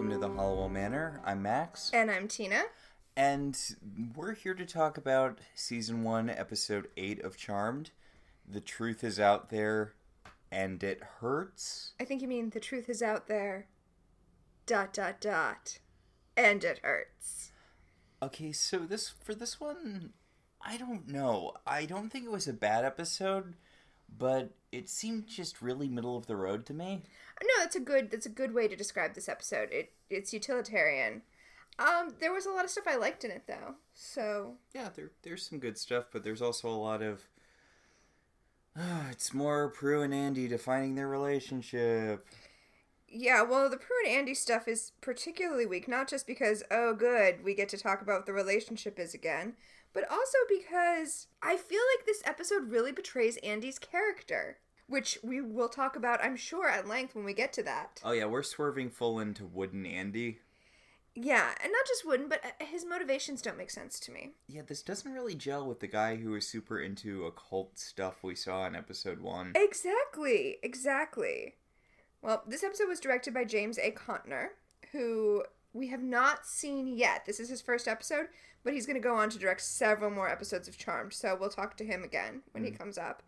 welcome to the Halliwell Manor. I'm Max. And I'm Tina. And we're here to talk about Season 1, Episode 8 of Charmed. The truth is out there, and it hurts. I think you mean the truth is out there, ... and it hurts. Okay, so for this one, I don't know. I don't think it was a bad episode, but it seemed just really middle of the road to me. No, that's a good way to describe this episode. It's utilitarian. There was a lot of stuff I liked in it, though. So yeah, there's some good stuff, but there's also a lot of it's more Prue and Andy defining their relationship. Yeah, well, the Prue and Andy stuff is particularly weak, not just because, oh, good, we get to talk about what the relationship is again, but also because I feel like this episode really betrays Andy's character, which we will talk about, I'm sure, at length when we get to that. Oh yeah, we're swerving full into wooden Andy. Yeah, and not just wooden, but his motivations don't make sense to me. Yeah, this doesn't really gel with the guy who is super into occult stuff we saw in episode 1. Exactly. Well, this episode was directed by James A. Contner, who we have not seen yet. This is his first episode, but he's going to go on to direct several more episodes of Charmed, so we'll talk to him again when he comes up.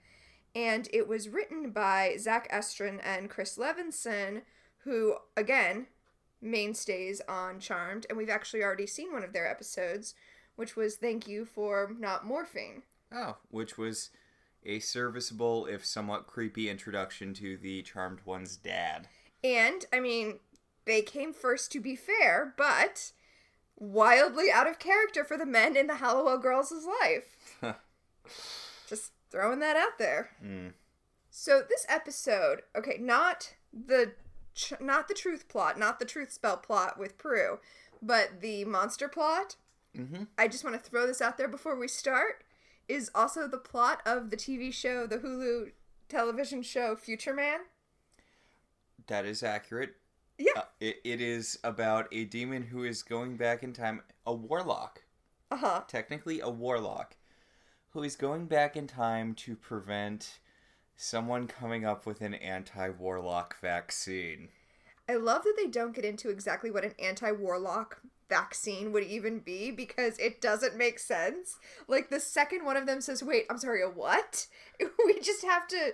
And it was written by Zach Estrin and Chris Levinson, who, again, mainstays on Charmed, and we've actually already seen one of their episodes, which was Thank You for Not Morphing. Oh, which was a serviceable, if somewhat creepy, introduction to the Charmed One's dad. And, I mean, they came first, to be fair, but wildly out of character for the men in the Halliwell girls' life. Just throwing that out there. So this episode, okay, not the truth plot, not the truth spell plot with Prue, but the monster plot. I just want to throw this out there before we start, is also the plot of the TV show, the Hulu television show Future Man. That is accurate. Yeah. It is about a demon who is going back in time, a warlock. Technically a warlock, who is going back in time to prevent someone coming up with an anti-warlock vaccine. I love that they don't get into exactly what an anti-warlock vaccine would even be, because it doesn't make sense. Like, the second one of them says, wait, I'm sorry, a what? We just have to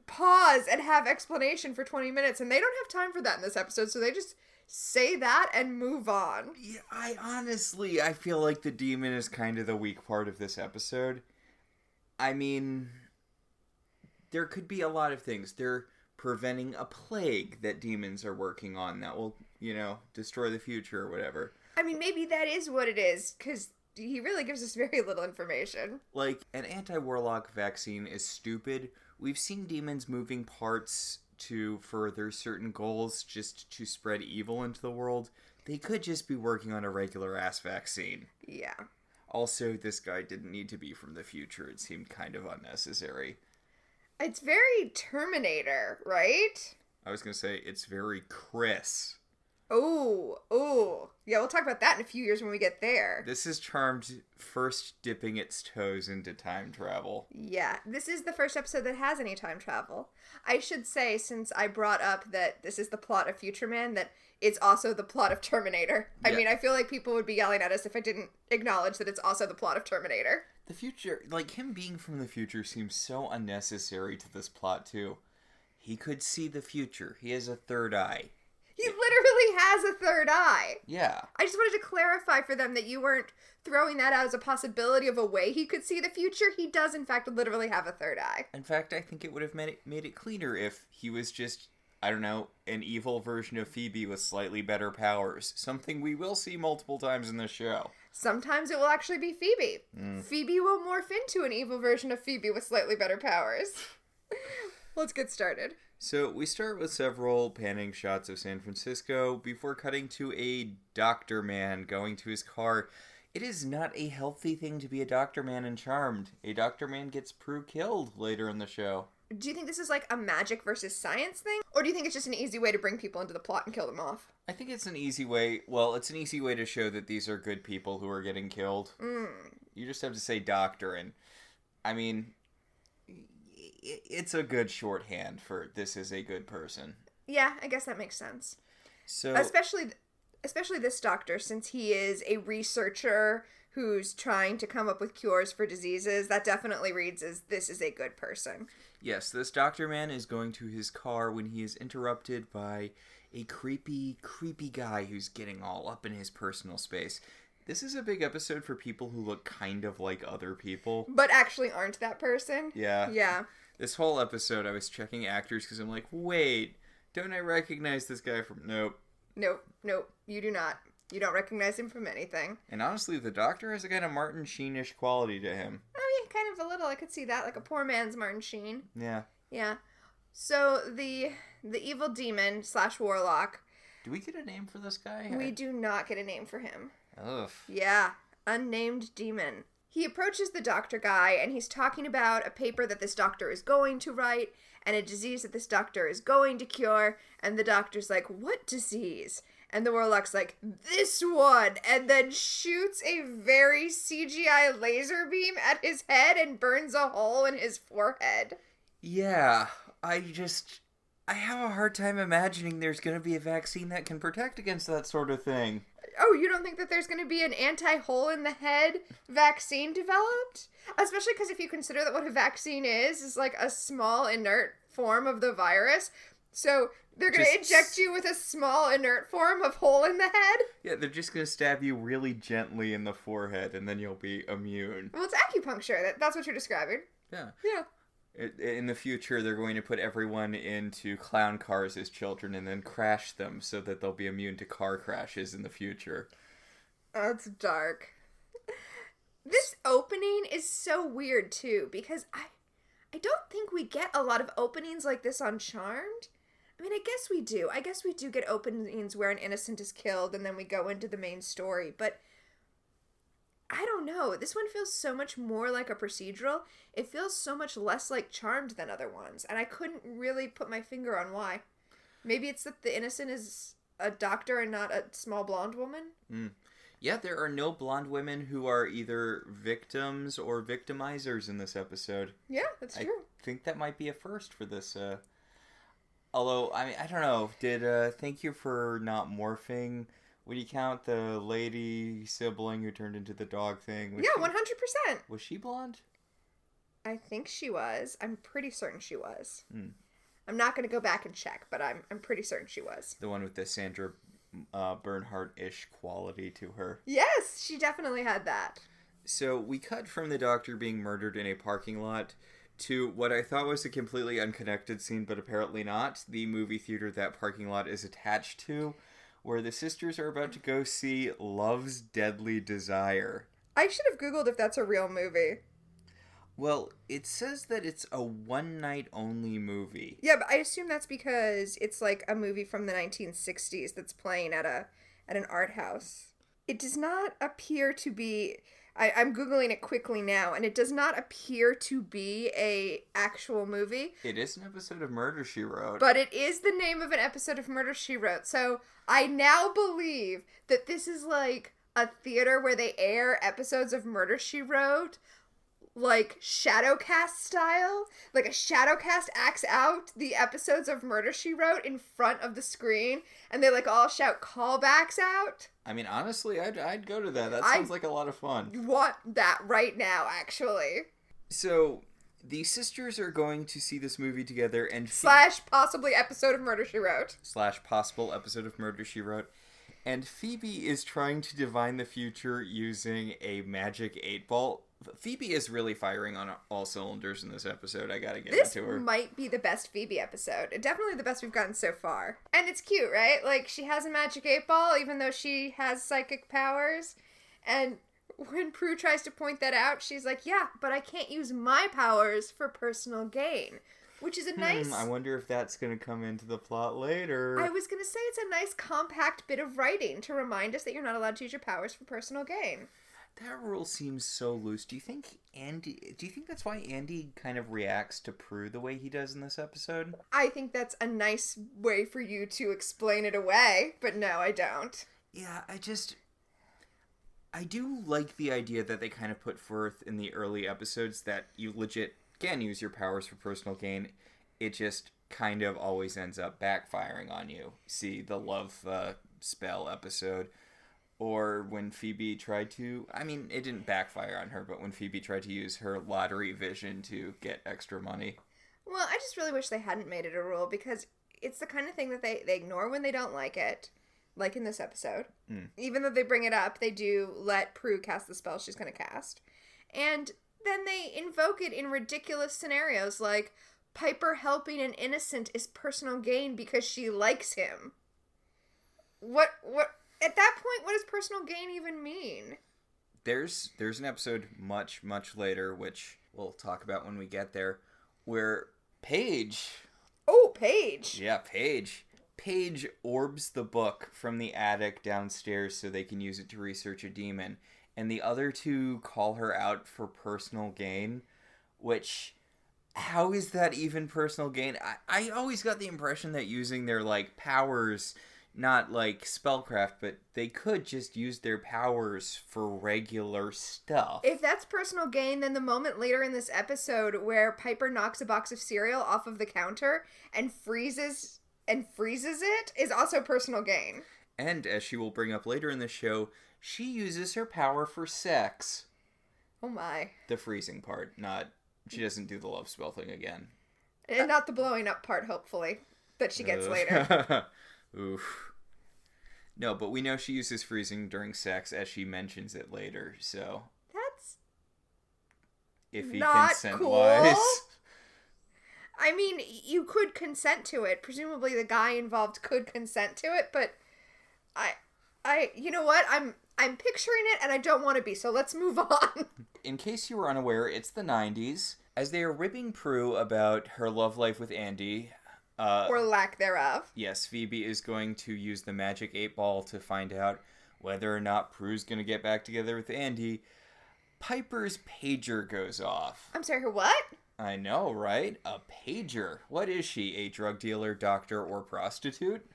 pause and have explanation for 20 minutes, and they don't have time for that in this episode, so they just say that and move on. Yeah, I feel like the demon is kind of the weak part of this episode. I mean, there could be a lot of things. They're preventing a plague that demons are working on that will, destroy the future or whatever. I mean, maybe that is what it is, because he really gives us very little information. Like, an anti-warlock vaccine is stupid. We've seen demons moving parts to further certain goals just to spread evil into the world. They could just be working on a regular-ass vaccine. Yeah. Also, this guy didn't need to be from the future. It seemed kind of unnecessary. It's very Terminator, right? I was going to say, it's very Chris. Oh. Yeah, we'll talk about that in a few years when we get there. This is Charmed first dipping its toes into time travel. Yeah, this is the first episode that has any time travel. I should say, since I brought up that this is the plot of Future Man, that it's also the plot of Terminator. I mean, I feel like people would be yelling at us if I didn't acknowledge that it's also the plot of Terminator. The future, like, him being from the future seems so unnecessary to this plot, too. He could see the future. He has a third eye. He literally has a third eye. Yeah. I just wanted to clarify for them that you weren't throwing that out as a possibility of a way he could see the future. He does, in fact, literally have a third eye. In fact, I think it would have made it cleaner if he was just, I don't know, an evil version of Phoebe with slightly better powers. Something we will see multiple times in the show. Sometimes it will actually be Phoebe. Phoebe will morph into an evil version of Phoebe with slightly better powers. Let's get started. So we start with several panning shots of San Francisco before cutting to a doctor man going to his car. It is not a healthy thing to be a doctor man in Charmed. A doctor man gets Prue killed later in the show. Do you think this is like a magic versus science thing? Or do you think it's just an easy way to bring people into the plot and kill them off? I think it's an easy way. Well, it's an easy way to show that these are good people who are getting killed. You just have to say doctor, and I mean, it's a good shorthand for this is a good person. Yeah, I guess that makes sense. So especially this doctor, since he is a researcher who's trying to come up with cures for diseases. That definitely reads as this is a good person. yes, this doctor man is going to his car when he is interrupted by a creepy guy who's getting all up in his personal space. This is a big episode for people who look kind of like other people. But actually aren't that person. Yeah. Yeah. This whole episode, I was checking actors because I'm like, wait, don't I recognize this guy from... Nope. Nope, you do not. You don't recognize him from anything. And honestly, the Doctor has a kind of Martin Sheen-ish quality to him. Oh yeah, kind of a little. I could see that, like a poor man's Martin Sheen. Yeah. Yeah. So the evil demon / warlock. Do we get a name for this guy? We do not get a name for him. Ugh. Yeah, unnamed demon. He approaches the doctor guy, and he's talking about a paper that this doctor is going to write, and a disease that this doctor is going to cure, and the doctor's like, what disease? And the warlock's like, this one, and then shoots a very CGI laser beam at his head and burns a hole in his forehead. Yeah, I have a hard time imagining there's going to be a vaccine that can protect against that sort of thing. Oh, you don't think that there's going to be an anti-hole-in-the-head vaccine developed? Especially because if you consider that what a vaccine is like a small, inert form of the virus. So they're going to inject you with a small, inert form of hole in the head? Yeah, they're just going to stab you really gently in the forehead, and then you'll be immune. Well, it's acupuncture. That's what you're describing. Yeah. Yeah. In the future, they're going to put everyone into clown cars as children and then crash them so that they'll be immune to car crashes in the future. That's dark. This opening is so weird, too, because I don't think we get a lot of openings like this on Charmed. I mean, I guess we do. I guess we do get openings where an innocent is killed and then we go into the main story, but I don't know. This one feels so much more like a procedural. It feels so much less like Charmed than other ones, and I couldn't really put my finger on why. Maybe it's that the innocent is a doctor and not a small blonde woman? Yeah, there are no blonde women who are either victims or victimizers in this episode. Yeah, that's true. I think that might be a first for this. Although, I mean, I don't know. Did Thank You for Not Morphing... Would you count the lady sibling who turned into the dog thing? Yeah, 100%. Was she blonde? I think she was. I'm pretty certain she was. I'm not going to go back and check, but I'm pretty certain she was. The one with the Sandra Bernhardt-ish quality to her. Yes, she definitely had that. So we cut from the doctor being murdered in a parking lot to what I thought was a completely unconnected scene, but apparently not. The movie theater that parking lot is attached to, where the sisters are about to go see Love's Deadly Desire. I should have Googled if that's a real movie. Well, it says that it's a one-night-only movie. Yeah, but I assume that's because it's like a movie from the 1960s that's playing at an art house. It does not appear to be... I'm Googling it quickly now, and it does not appear to be a actual movie. It is an episode of Murder, She Wrote. But it is the name of an episode of Murder, She Wrote. So I now believe that this is like a theater where they air episodes of Murder, She Wrote, like Shadowcast style. Like a Shadowcast acts out the episodes of Murder, She Wrote in front of the screen, and they like all shout callbacks out. I mean, honestly, I'd go to that. That sounds like a lot of fun. Want that right now, actually. So, the sisters are going to see this movie together and... / possibly episode of Murder, She Wrote. / possible episode of Murder, She Wrote. And Phoebe is trying to divine the future using a magic 8-ball. Phoebe is really firing on all cylinders in this episode. I gotta get into her. This might be the best Phoebe episode. Definitely the best we've gotten so far. And it's cute, right? Like, she has a magic 8-ball, even though she has psychic powers. And when Prue tries to point that out, she's like, yeah, but I can't use my powers for personal gain. Which is a nice... I wonder if that's going to come into the plot later. I was going to say it's a nice compact bit of writing to remind us that you're not allowed to use your powers for personal gain. That rule seems so loose. Do you think that's why Andy kind of reacts to Prue the way he does in this episode? I think that's a nice way for you to explain it away, but no, I don't. Yeah, I do like the idea that they kind of put forth in the early episodes that you legit can use your powers for personal gain. It just kind of always ends up backfiring on you. See the love spell episode. Or when Phoebe tried to... I mean, it didn't backfire on her, but when Phoebe tried to use her lottery vision to get extra money. Well, I just really wish they hadn't made it a rule, because it's the kind of thing that they ignore when they don't like it. Like in this episode. Even though they bring it up, they do let Prue cast the spell she's going to cast. And then they invoke it in ridiculous scenarios, like Piper helping an innocent is personal gain because she likes him. What... At that point, what does personal gain even mean? There's an episode much, much later, which we'll talk about when we get there, where Paige... Oh, Paige! Yeah, Paige. Paige orbs the book from the attic downstairs so they can use it to research a demon. And the other two call her out for personal gain, which... How is that even personal gain? I always got the impression that using their, like, powers... Not like spellcraft, but they could just use their powers for regular stuff. If that's personal gain, then the moment later in this episode where Piper knocks a box of cereal off of the counter and freezes it is also personal gain. And as she will bring up later in the show, she uses her power for sex. Oh my. The freezing part, she doesn't do the love spell thing again. And not the blowing up part, hopefully, that she gets later. Oof. No, but we know she uses freezing during sex as she mentions it later, so... That's... Iffy not consent-wise. Cool. I mean, you could consent to it. Presumably the guy involved could consent to it, but... You know what? I'm picturing it and I don't want to be, so let's move on. In case you were unaware, it's the 90s. As they are ribbing Prue about her love life with Andy... or lack thereof. Yes, Phoebe is going to use the magic 8-ball to find out whether or not Prue's going to get back together with Andy. Piper's pager goes off. I'm sorry, her what? I know, right? A pager. What is she, a drug dealer, doctor, or prostitute?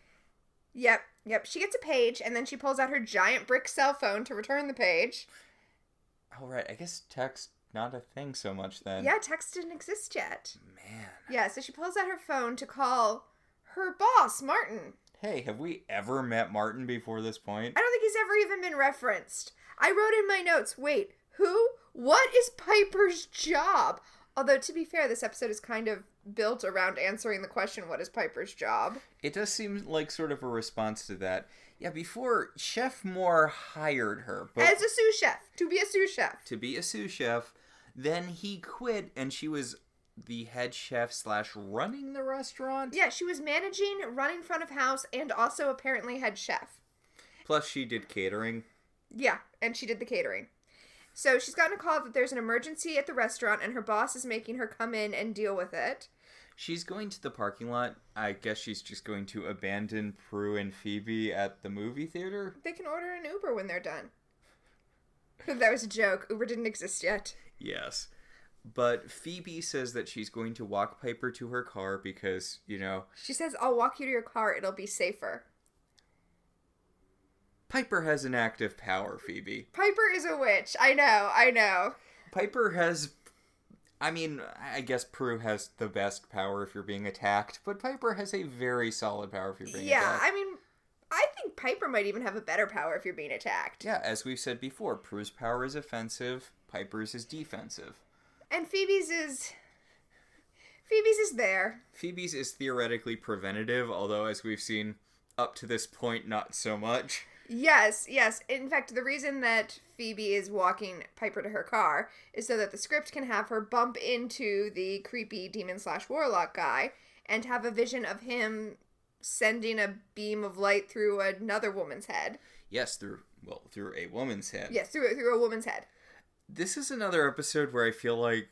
Yep. She gets a page, and then she pulls out her giant brick cell phone to return the page. Oh, right. I guess text... Not a thing so much then. Yeah, text didn't exist yet. Man. Yeah, so she pulls out her phone to call her boss, Martin. Hey, have we ever met Martin before this point? I don't think he's ever even been referenced. I wrote in my notes, wait, who? What is Piper's job? Although, to be fair, this episode is kind of built around answering the question, what is Piper's job? It does seem like sort of a response to that. Yeah, before, Chef Moore hired her. But as a sous chef. To be a sous chef. To be a sous chef. Then he quit, and she was the head chef / running the restaurant? Yeah, she was managing, running front of house, and also apparently head chef. Plus she did catering. Yeah, and she did the catering. So she's gotten a call that there's an emergency at the restaurant, and her boss is making her come in and deal with it. She's going to the parking lot. I guess she's just going to abandon Prue and Phoebe at the movie theater. They can order an Uber when they're done. That was a joke. Uber didn't exist yet. Yes. But Phoebe says that she's going to walk Piper to her car because, She says, I'll walk you to your car. It'll be safer. Piper has an active power, Phoebe. Piper is a witch. I know. Piper has... I mean, I guess Prue has the best power if you're being attacked, but Piper has a very solid power if you're being attacked. Yeah, I mean, I think Piper might even have a better power if you're being attacked. Yeah, as we've said before, Prue's power is offensive, Piper's is defensive. And Phoebe's is there. Phoebe's is theoretically preventative, although as we've seen up to this point, not so much. Yes. In fact, the reason that Phoebe is walking Piper to her car is so that the script can have her bump into the creepy demon/warlock guy and have a vision of him sending a beam of light through another woman's head. Yes, through a woman's head. Yes, through a woman's head. This is another episode where I feel like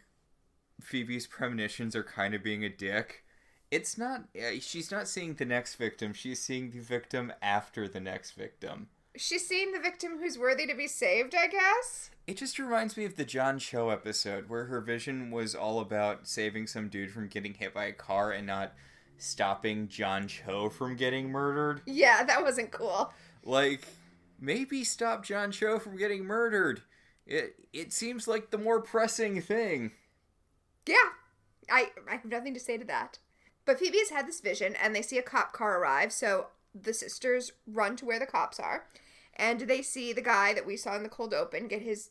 Phoebe's premonitions are kind of being a dick. It's not... She's not seeing the next victim. She's seeing the victim after the next victim. She's seeing the victim who's worthy to be saved, I guess? It just reminds me of the John Cho episode where her vision was all about saving some dude from getting hit by a car and not stopping John Cho from getting murdered. Yeah, that wasn't cool. Like, maybe stop John Cho from getting murdered. It seems like the more pressing thing. Yeah, I have nothing to say to that. But Phoebe has had this vision, and they see a cop car arrive, so the sisters run to where the cops are, and they see the guy that we saw in the cold open get his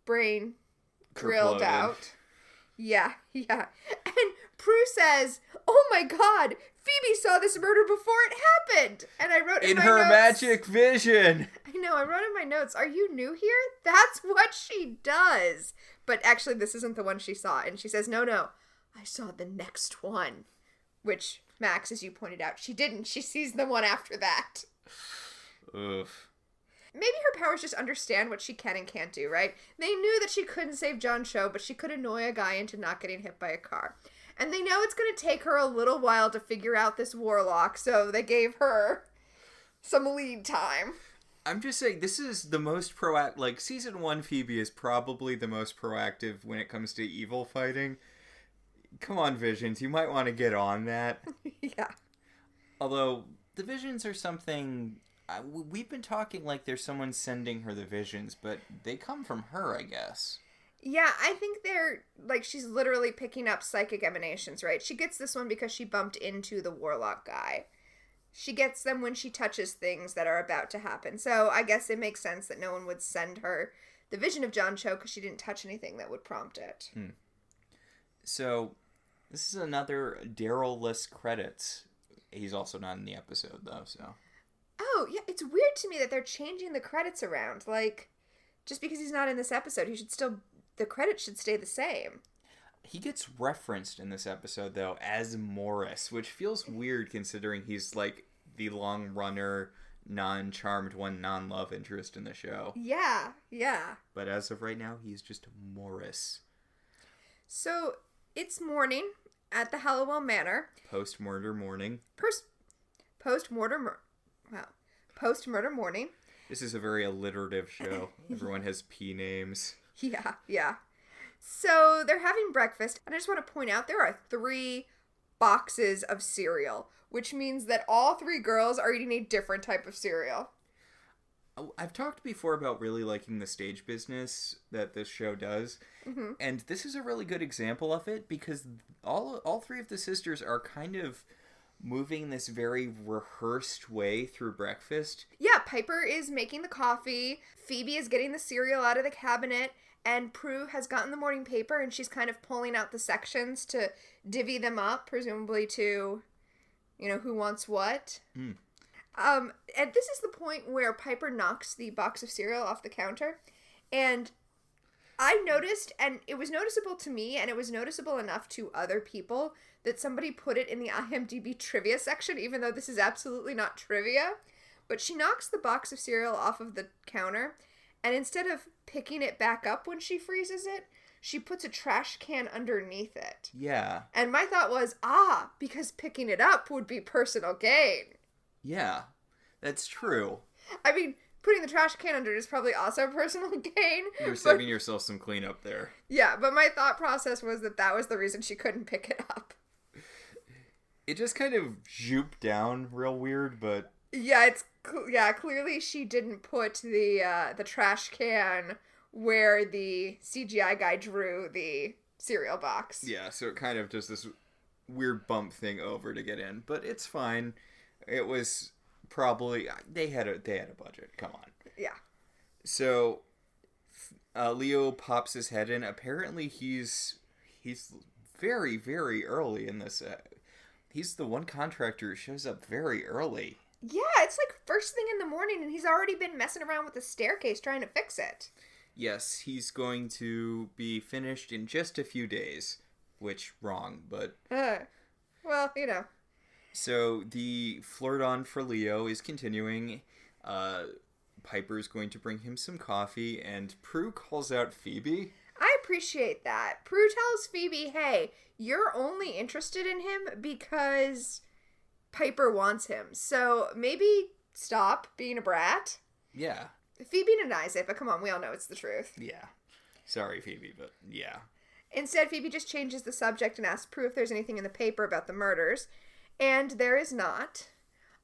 brain drilled out. Yeah. And Prue says, "Oh my God, Phoebe saw this murder before it happened." And I wrote in my her notes, magic vision. I know, I wrote in my notes, "Are you new here? That's what she does." But actually, this isn't the one she saw. And she says, no, I saw the next one. Which, Max, as you pointed out, she didn't. She sees the one after that. Oof. Maybe her powers just understand what she can and can't do, right? They knew that she couldn't save John Cho, but she could annoy a guy into not getting hit by a car. And they know it's going to take her a little while to figure out this warlock, so they gave her some lead time. I'm just saying, this is the most proactive... Like, Season 1 Phoebe is probably the most proactive when it comes to evil fighting. Come on, Visions, you might want to get on that. Yeah. Although, the Visions are something... we've been talking like there's someone sending her the visions, but they come from her, I guess. Yeah, I think they're, like, she's literally picking up psychic emanations, right? She gets this one because she bumped into the warlock guy. She gets them when she touches things that are about to happen. So I guess it makes sense that no one would send her the vision of John Cho because she didn't touch anything that would prompt it. So, this is another Daryl-less credits. He's also not in the episode, though, so... Oh, yeah, it's weird to me that they're changing the credits around. Like, just because he's not in this episode, the credits should stay the same. He gets referenced in this episode, though, as Morris, which feels weird considering he's, like, the long runner, non-charmed one, non-love interest in the show. Yeah. But as of right now, he's just Morris. So, it's morning at the Halliwell Manor. Post-murder morning. Post-murder morning. This is a very alliterative show. Everyone has P names. Yeah. So they're having breakfast, and I just want to point out there are 3 boxes of cereal, which means that all 3 girls are eating a different type of cereal. I've talked before about really liking the stage business that this show does, and this is a really good example of it because all 3 of the sisters are kind of moving this very rehearsed way through breakfast. Yeah, Piper is making the coffee, Phoebe is getting the cereal out of the cabinet, and Prue has gotten the morning paper and she's kind of pulling out the sections to divvy them up, presumably to, who wants what. And this is the point where Piper knocks the box of cereal off the counter, and I noticed, and it was noticeable to me, and it was noticeable enough to other people, that somebody put it in the IMDb trivia section, even though this is absolutely not trivia. But she knocks the box of cereal off of the counter, and instead of picking it back up when she freezes it, she puts a trash can underneath it. Yeah. And my thought was, because picking it up would be personal gain. Yeah, that's true. I mean, putting the trash can under is probably also personal gain. You're saving yourself some cleanup there. Yeah, but my thought process was that was the reason she couldn't pick it up. It just kind of zooped down real weird, but... Yeah, clearly she didn't put the trash can where the CGI guy drew the cereal box. Yeah, so it kind of just this weird bump thing over to get in, but it's fine. It was probably... They had a budget, come on. Yeah. So, Leo pops his head in. Apparently he's very, very early in this... He's the one contractor who shows up very early. Yeah, it's like first thing in the morning, and he's already been messing around with the staircase trying to fix it. Yes, he's going to be finished in just a few days. Which, wrong, but... Well, So, the flirt-on for Leo is continuing. Piper's going to bring him some coffee, and Prue calls out Phoebe. I appreciate that. Prue tells Phoebe, hey, you're only interested in him because Piper wants him. So maybe stop being a brat. Yeah. Phoebe denies it, but come on, we all know it's the truth. Yeah. Sorry, Phoebe, but yeah. Instead, Phoebe just changes the subject and asks Prue if there's anything in the paper about the murders. And there is not.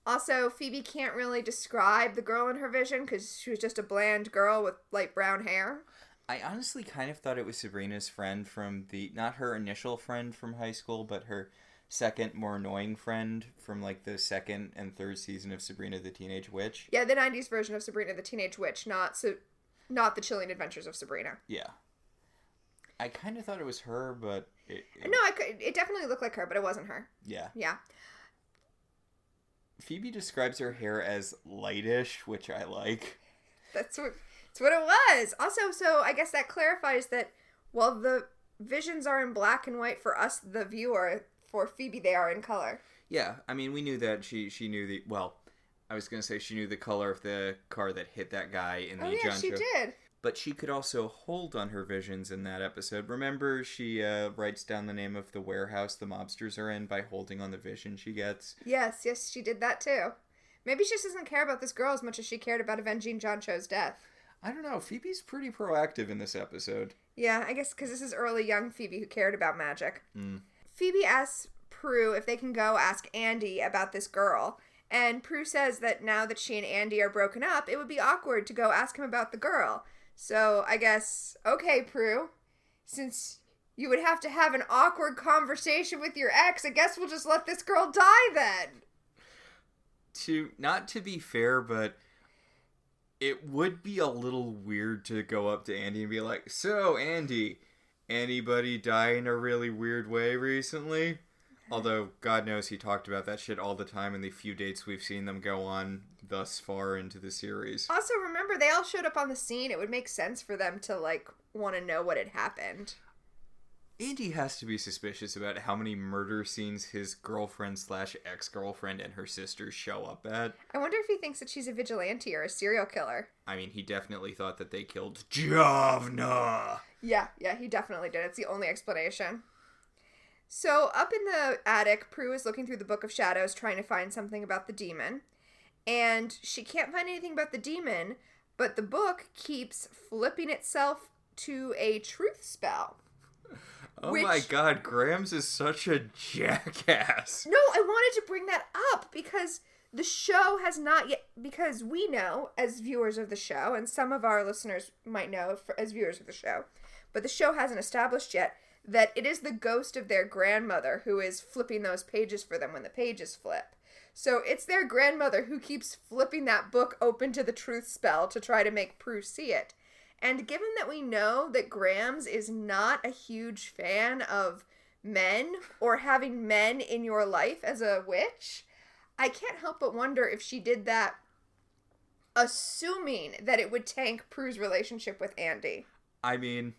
Also, Phoebe can't really describe the girl in her vision because she was just a bland girl with light brown hair. I honestly kind of thought it was Sabrina's friend from not her initial friend from high school, but her second, more annoying friend from, like, the second and third season of Sabrina the Teenage Witch. Yeah, the 90s version of Sabrina the Teenage Witch, not the Chilling Adventures of Sabrina. Yeah. I kind of thought it was her, but... No, it definitely looked like her, but it wasn't her. Yeah. Yeah. Phoebe describes her hair as lightish, which I like. That's what it was. Also, so I guess that clarifies that while the visions are in black and white for us, the viewer, for Phoebe, they are in color. Yeah, I mean, we knew that she knew the... Well, I was going to say she knew the color of the car that hit that guy in the Oh, yeah, she did. But she could also hold on her visions in that episode. Remember, she writes down the name of the warehouse the mobsters are in by holding on the vision she gets? Yes, she did that too. Maybe she just doesn't care about this girl as much as she cared about avenging John Cho's death. I don't know. Phoebe's pretty proactive in this episode. Yeah, I guess because this is early young Phoebe who cared about magic. Mm. Phoebe asks Prue if they can go ask Andy about this girl. And Prue says that now that she and Andy are broken up, it would be awkward to go ask him about the girl. So I guess, okay, Prue, since you would have to have an awkward conversation with your ex, I guess we'll just let this girl die then. Not to be fair, but it would be a little weird to go up to Andy and be like, so, Andy, anybody die in a really weird way recently? Although, God knows he talked about that shit all the time in the few dates we've seen them go on thus far into the series. Also, remember, they all showed up on the scene. It would make sense for them to, like, want to know what had happened. Andy has to be suspicious about how many murder scenes his girlfriend/ex-girlfriend and her sisters show up at. I wonder if he thinks that she's a vigilante or a serial killer. I mean, he definitely thought that they killed Javna. Yeah, he definitely did. It's the only explanation. So, up in the attic, Prue is looking through the Book of Shadows trying to find something about the demon. And she can't find anything about the demon, but the book keeps flipping itself to a truth spell. Oh my god, Grams is such a jackass. No, I wanted to bring that up because the show has not yet... Because we know, as viewers of the show, and some of our listeners might know as viewers of the show, but the show hasn't established yet that it is the ghost of their grandmother who is flipping those pages for them when the pages flip. So it's their grandmother who keeps flipping that book open to the truth spell to try to make Prue see it. And given that we know that Grams is not a huge fan of men or having men in your life as a witch, I can't help but wonder if she did that assuming that it would tank Prue's relationship with Andy. I mean...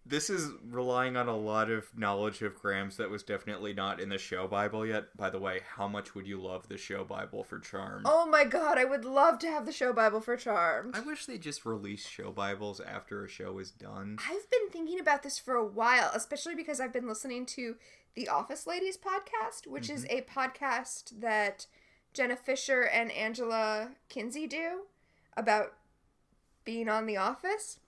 This is relying on a lot of knowledge of Grams that was definitely not in the show Bible yet. By the way, how much would you love the show Bible for Charmed? Oh my god, I would love to have the show Bible for Charmed. I wish they just released show Bibles after a show is done. I've been thinking about this for a while, especially because I've been listening to the Office Ladies podcast, which is a podcast that Jenna Fisher and Angela Kinsey do about being on The Office.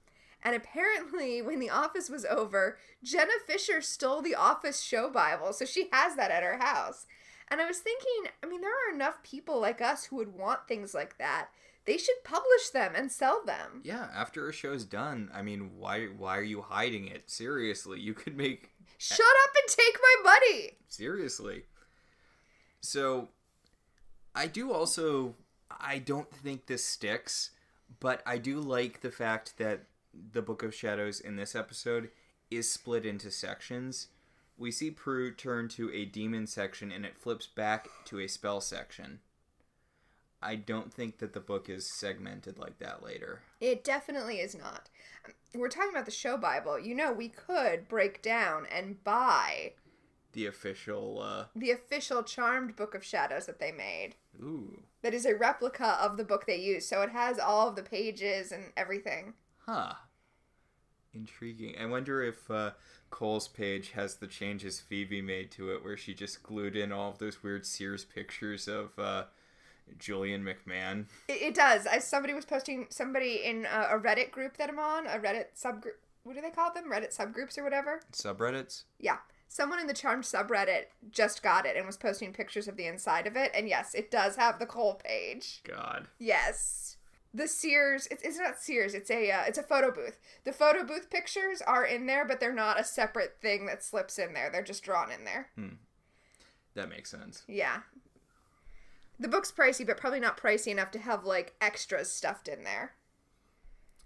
And apparently, when The Office was over, Jenna Fisher stole the Office show Bible, so she has that at her house. And I was thinking, I mean, there are enough people like us who would want things like that. They should publish them and sell them. Yeah, after a show's done, I mean, why are you hiding it? Seriously, you could make... Shut up and take my money! Seriously. So, I don't think this sticks, but I do like the fact that the Book of Shadows in this episode is split into sections. We see Prue turn to a demon section and it flips back to a spell section. I don't think that the book is segmented like that later. It definitely is not. We're talking about the show Bible. You know, we could break down and buy the official Charmed Book of Shadows that they made. Ooh. That is a replica of the book they used, so it has all of the pages and everything. Huh. Intriguing. I wonder if Cole's page has the changes Phoebe made to it, where she just glued in all of those weird Sears pictures of Julian McMahon. It does. Somebody in a Reddit group that I'm on, a Reddit subgroup. What do they call them? Reddit subgroups or whatever? Subreddits? Yeah. Someone in the Charmed subreddit just got it and was posting pictures of the inside of it. And yes, it does have the Cole page. God. Yes. the Sears, it's not Sears, it's a photo booth. The photo booth pictures are in there, but they're not a separate thing that slips in there. They're just drawn in there. That makes sense. Yeah. The book's pricey, but probably not pricey enough to have, like, extras stuffed in there.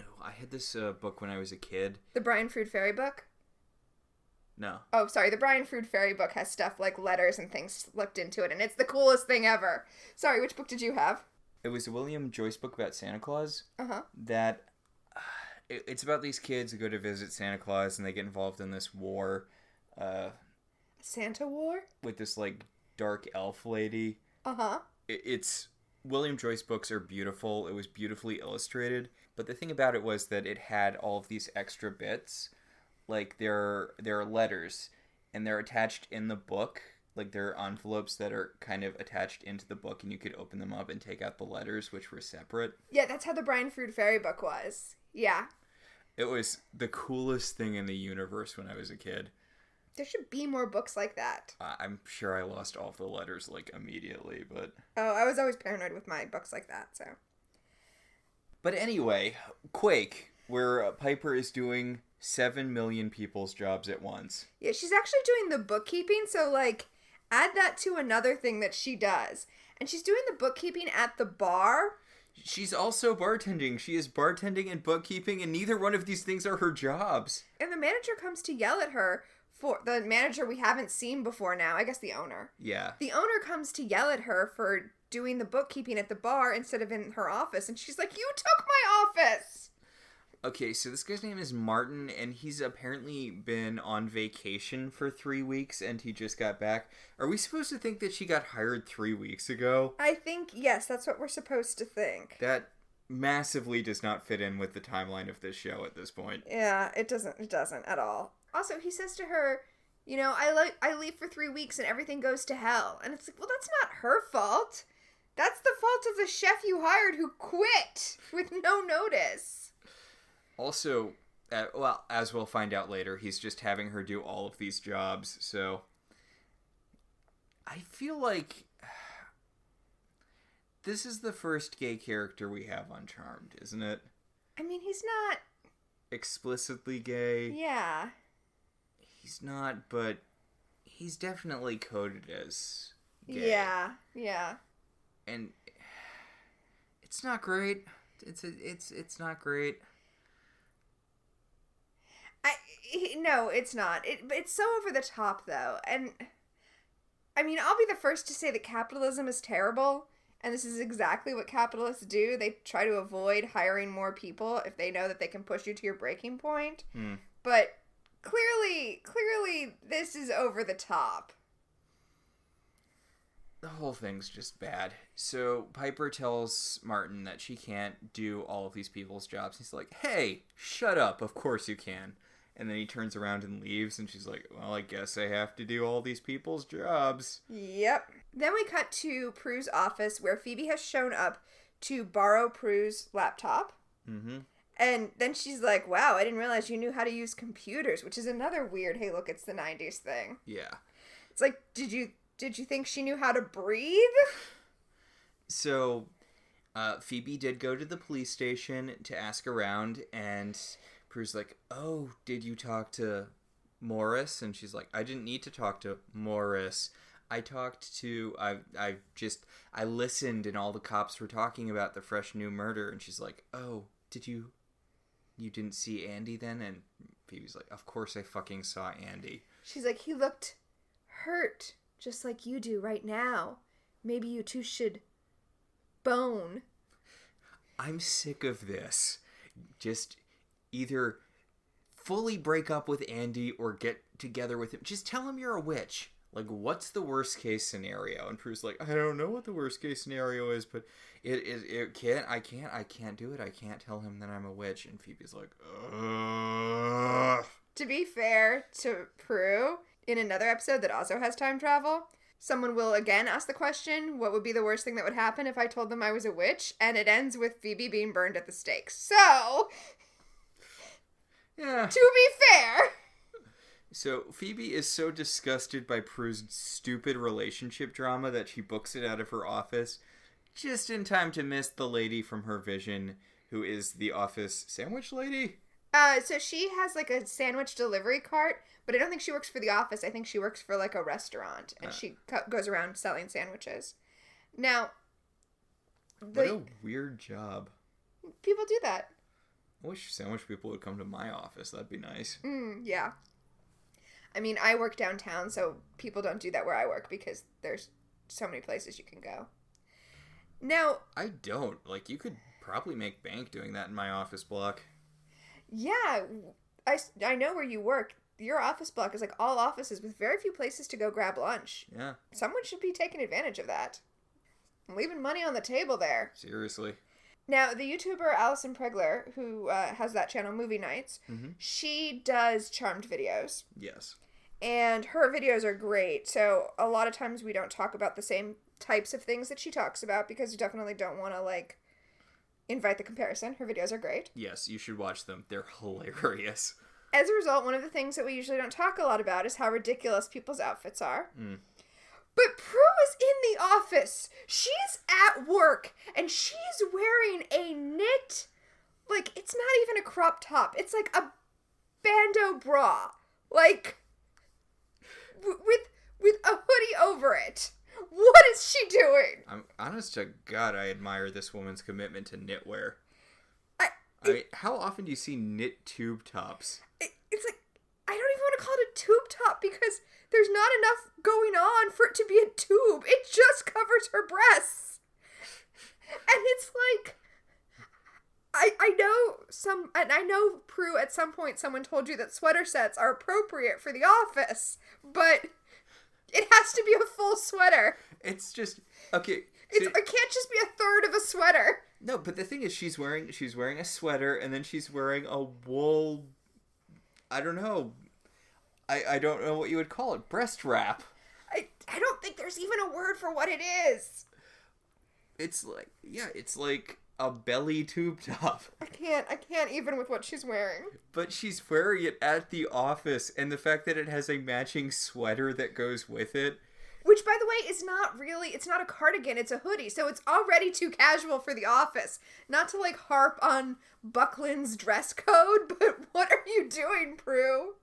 Oh, I had this book when I was a kid. The Brian Frood Fairy book? No. Oh, sorry. The Brian Frood Fairy book has stuff like letters and things slipped into it, and it's the coolest thing ever. Sorry, which book did you have? It was a William Joyce book about Santa Claus. Uh-huh. That, it's about these kids who go to visit Santa Claus, and they get involved in this war. Santa War? With this, like, dark elf lady. Uh-huh. It's William Joyce books are beautiful. It was beautifully illustrated, but the thing about it was that it had all of these extra bits, like there are letters, and they're attached in the book. Like there are envelopes that are kind of attached into the book, and you could open them up and take out the letters, which were separate. Yeah, that's how the Brian Frood Fairy book was. Yeah. It was the coolest thing in the universe when I was a kid. There should be more books like that. I'm sure I lost all of the letters, like, immediately, but... Oh, I was always paranoid with my books like that, so... But anyway, Quake, where Piper is doing 7 million people's jobs at once. Yeah, she's actually doing the bookkeeping, so, like, add that to another thing that she does. And she's doing the bookkeeping at the bar. She's also bartending. She is bartending and bookkeeping, and neither one of these things are her jobs. And the manager comes to yell at her... For the manager we haven't seen before now, I guess the owner. Yeah. The owner comes to yell at her for doing the bookkeeping at the bar instead of in her office, and she's like, "You took my office!" Okay, so this guy's name is Martin, and he's apparently been on vacation for 3 weeks, and he just got back. Are we supposed to think that she got hired 3 weeks ago? I think, yes, that's what we're supposed to think. That massively does not fit in with the timeline of this show at this point. Yeah, it doesn't at all. Also, he says to her, you know, I leave for 3 weeks and everything goes to hell. And it's like, well, that's not her fault. That's the fault of the chef you hired who quit with no notice. Also, well, as we'll find out later, he's just having her do all of these jobs, so... I feel like... This is the first gay character we have on Charmed, isn't it? I mean, he's not... Explicitly gay. Yeah. He's not, but he's definitely coded as gay. Yeah. And it's not great. It's not great. No, it's not. It's so over the top, though. And, I mean, I'll be the first to say that capitalism is terrible, and this is exactly what capitalists do. They try to avoid hiring more people if they know that they can push you to your breaking point. But... Clearly, this is over the top. The whole thing's just bad. So Piper tells Martin that she can't do all of these people's jobs. He's like, "Hey, shut up. Of course you can." And then he turns around and leaves, and she's like, "Well, I guess I have to do all these people's jobs." Yep. Then we cut to Prue's office, where Phoebe has shown up to borrow Prue's laptop. Mm-hmm. And then she's like, "Wow, I didn't realize you knew how to use computers," which is another weird, hey, look, it's the 90s thing. Yeah. It's like, did you think she knew how to breathe? So, Phoebe did go to the police station to ask around, and Prue's like, "Oh, did you talk to Morris?" And she's like, "I didn't need to talk to Morris. I listened, and all the cops were talking about the fresh new murder." And she's like, "Oh, did you didn't see Andy then?" And Phoebe's like, "Of course I fucking saw Andy." She's like, "He looked hurt, just like you do right now. Maybe you two should bone." I'm sick of this. Just either fully break up with Andy or get together with him. Just tell him you're a witch. Like, what's the worst case scenario? And Prue's like, "I don't know what the worst case scenario is, but I can't do it. I can't tell him that I'm a witch." And Phoebe's like, ugh. To be fair to Prue, in another episode that also has time travel, someone will again ask the question, what would be the worst thing that would happen if I told them I was a witch? And it ends with Phoebe being burned at the stake. So, yeah. To be fair. So Phoebe is so disgusted by Prue's stupid relationship drama that she books it out of her office, just in time to miss the lady from her vision, who is the office sandwich lady. So she has like a sandwich delivery cart, but I don't think she works for the office. I think she works for like a restaurant, and she goes around selling sandwiches. Now, what a weird job. People do that. I wish sandwich people would come to my office. That'd be nice. Yeah. I mean, I work downtown, so people don't do that where I work because there's so many places you can go. Now... I don't. Like, you could probably make bank doing that in my office block. Yeah. I know where you work. Your office block is like all offices with very few places to go grab lunch. Yeah. Someone should be taking advantage of that. I'm leaving money on the table there. Seriously. Now, the YouTuber Alison Pregler, who has that channel, Movie Nights, she does Charmed videos. Yes. And her videos are great. So a lot of times we don't talk about the same types of things that she talks about because you definitely don't want to, like, invite the comparison. Her videos are great. Yes, you should watch them. They're hilarious. As a result, one of the things that we usually don't talk a lot about is how ridiculous people's outfits are. But Prue is in the office. She's at work, and she's wearing a knit, like, it's not even a crop top. It's like a bandeau bra. Like, with a hoodie over it. What is she doing? I'm honest to God, I admire this woman's commitment to knitwear. I mean, how often do you see knit tube tops? It's like, I don't even want to call it a tube top because there's not enough going on for it to be a tube. It just covers her breasts. And it's like, I know Prue, at some point someone told you that sweater sets are appropriate for the office, but it has to be a full sweater. It's just, okay. It can't just be a third of a sweater. No, but the thing is, she's wearing a sweater, and then she's wearing a wool, I don't know. I don't know what you would call it. Breast wrap. I don't think there's even a word for what it is. It's like a belly tube top. I can't even with what she's wearing. But she's wearing it at the office, and the fact that it has a matching sweater that goes with it. Which, by the way, is not really, it's not a cardigan, it's a hoodie, so it's already too casual for the office. Not to, like, harp on Buckland's dress code, but what are you doing, Prue?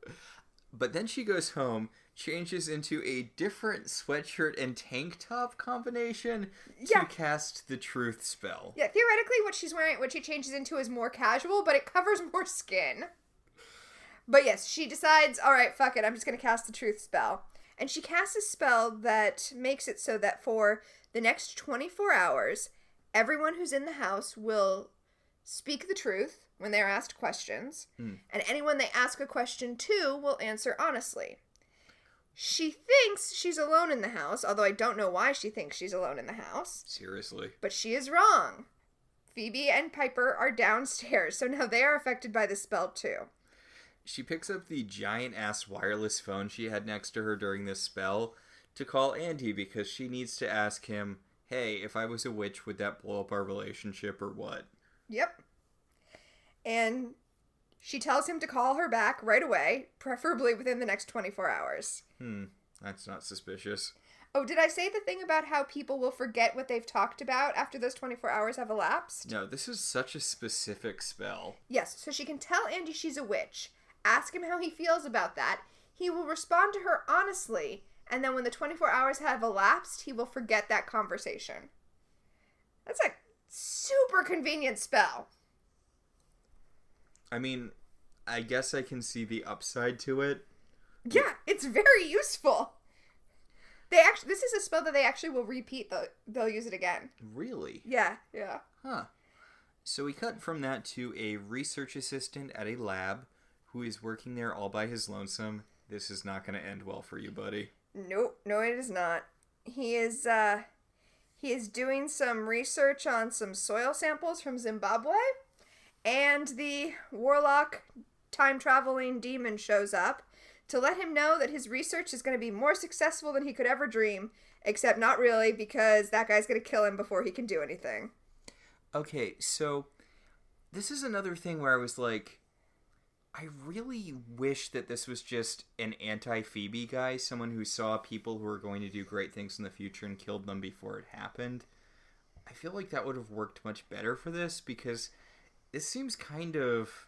But then she goes home, changes into a different sweatshirt and tank top combination to cast the truth spell. Yeah, theoretically what she's wearing, what she changes into is more casual, but it covers more skin. But yes, she decides, alright, fuck it, I'm just gonna cast the truth spell. And she casts a spell that makes it so that for the next 24 hours, everyone who's in the house will speak the truth when they're asked questions, and anyone they ask a question to will answer honestly. She thinks she's alone in the house, although I don't know why she thinks she's alone in the house. Seriously. But she is wrong. Phoebe and Piper are downstairs, so now they are affected by the spell too. She picks up the giant-ass wireless phone she had next to her during this spell to call Andy because she needs to ask him, hey, if I was a witch, would that blow up our relationship or what? Yep. And she tells him to call her back right away, preferably within the next 24 hours. That's not suspicious. Oh, did I say the thing about how people will forget what they've talked about after those 24 hours have elapsed? No, this is such a specific spell. Yes, so she can tell Andy she's a witch, ask him how he feels about that, he will respond to her honestly, and then when the 24 hours have elapsed, he will forget that conversation. That's a super convenient spell. I mean, I guess I can see the upside to it. Yeah, it's very useful. This is a spell that they actually will repeat. They'll use it again. Really? Yeah. Huh. So we cut from that to a research assistant at a lab who is working there all by his lonesome. This is not going to end well for you, buddy. Nope. No, it is not. He is doing some research on some soil samples from Zimbabwe, and the warlock time-traveling demon shows up to let him know that his research is going to be more successful than he could ever dream, except not really, because that guy's going to kill him before he can do anything. Okay, so this is another thing where I was like, I really wish that this was just an anti-Phoebe guy, someone who saw people who were going to do great things in the future and killed them before it happened. I feel like that would have worked much better for this, because this seems kind of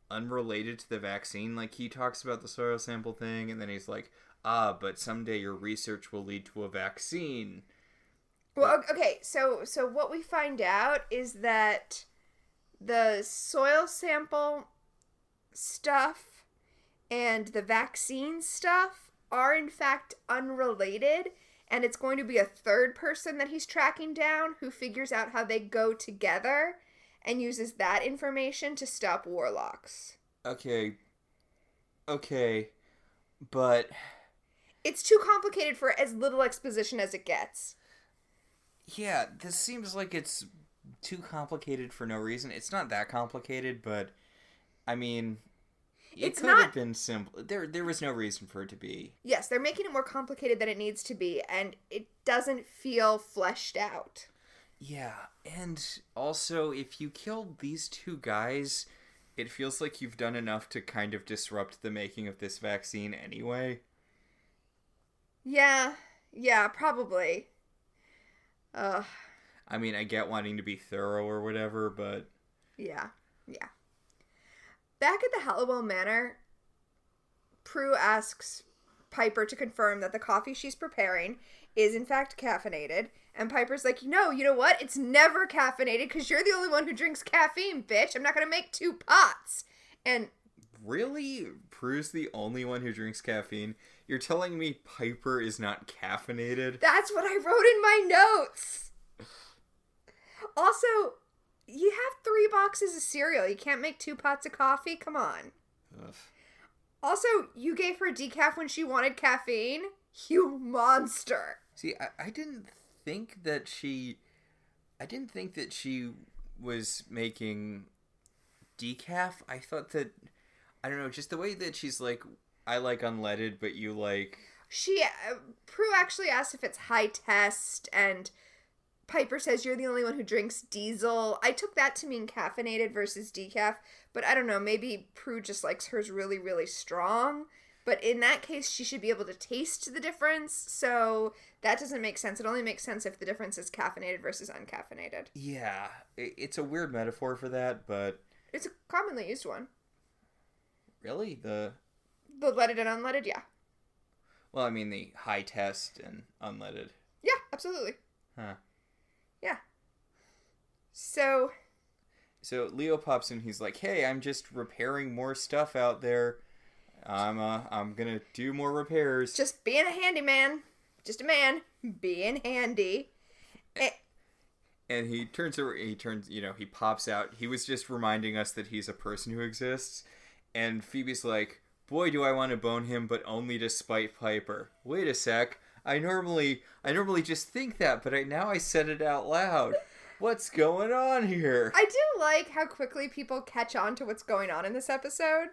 unrelated to the vaccine. Like, he talks about the soil sample thing, and then he's like, but someday your research will lead to a vaccine. Well, okay, so what we find out is that the soil sample stuff and the vaccine stuff are in fact unrelated, and it's going to be a third person that he's tracking down who figures out how they go together and uses that information to stop warlocks. Okay, but... It's too complicated for as little exposition as it gets. Yeah, this seems like it's too complicated for no reason. It's not that complicated, but, I mean, it could have been simple. There was no reason for it to be. Yes, they're making it more complicated than it needs to be, and it doesn't feel fleshed out. Yeah, and also, if you killed these two guys, it feels like you've done enough to kind of disrupt the making of this vaccine anyway. Yeah, probably. I mean, I get wanting to be thorough or whatever, but... Yeah. Back at the Halliwell Manor, Prue asks Piper to confirm that the coffee she's preparing is in fact caffeinated, and Piper's like, no, you know what? It's never caffeinated because you're the only one who drinks caffeine, bitch. I'm not going to make 2 pots. And... Really? Prue's the only one who drinks caffeine? You're telling me Piper is not caffeinated? That's what I wrote in my notes! Also, you have 3 boxes of cereal. You can't make 2 pots of coffee? Come on. Ugh. Also, you gave her decaf when she wanted caffeine? You monster. See, I didn't think that she was making decaf. I thought that, I don't know, just the way that she's like, I like unleaded, but you like... Prue actually asked if it's high test, and Piper says you're the only one who drinks diesel. I took that to mean caffeinated versus decaf, but I don't know, maybe Prue just likes hers really, really strong. But in that case, she should be able to taste the difference, so that doesn't make sense. It only makes sense if the difference is caffeinated versus uncaffeinated. Yeah, it's a weird metaphor for that, but... It's a commonly used one. Really? The leaded and unleaded, yeah. Well, I mean the high test and unleaded. Yeah, absolutely. Huh. Yeah. So Leo pops in, he's like, hey, I'm just repairing more stuff out there. I'm gonna do more repairs. Just being a handyman. Just a man being handy. And he he pops out. He was just reminding us that he's a person who exists. And Phoebe's like, boy, do I want to bone him, but only to spite Piper. Wait a sec. I normally just think that, but now I said it out loud. What's going on here? I do like how quickly people catch on to what's going on in this episode.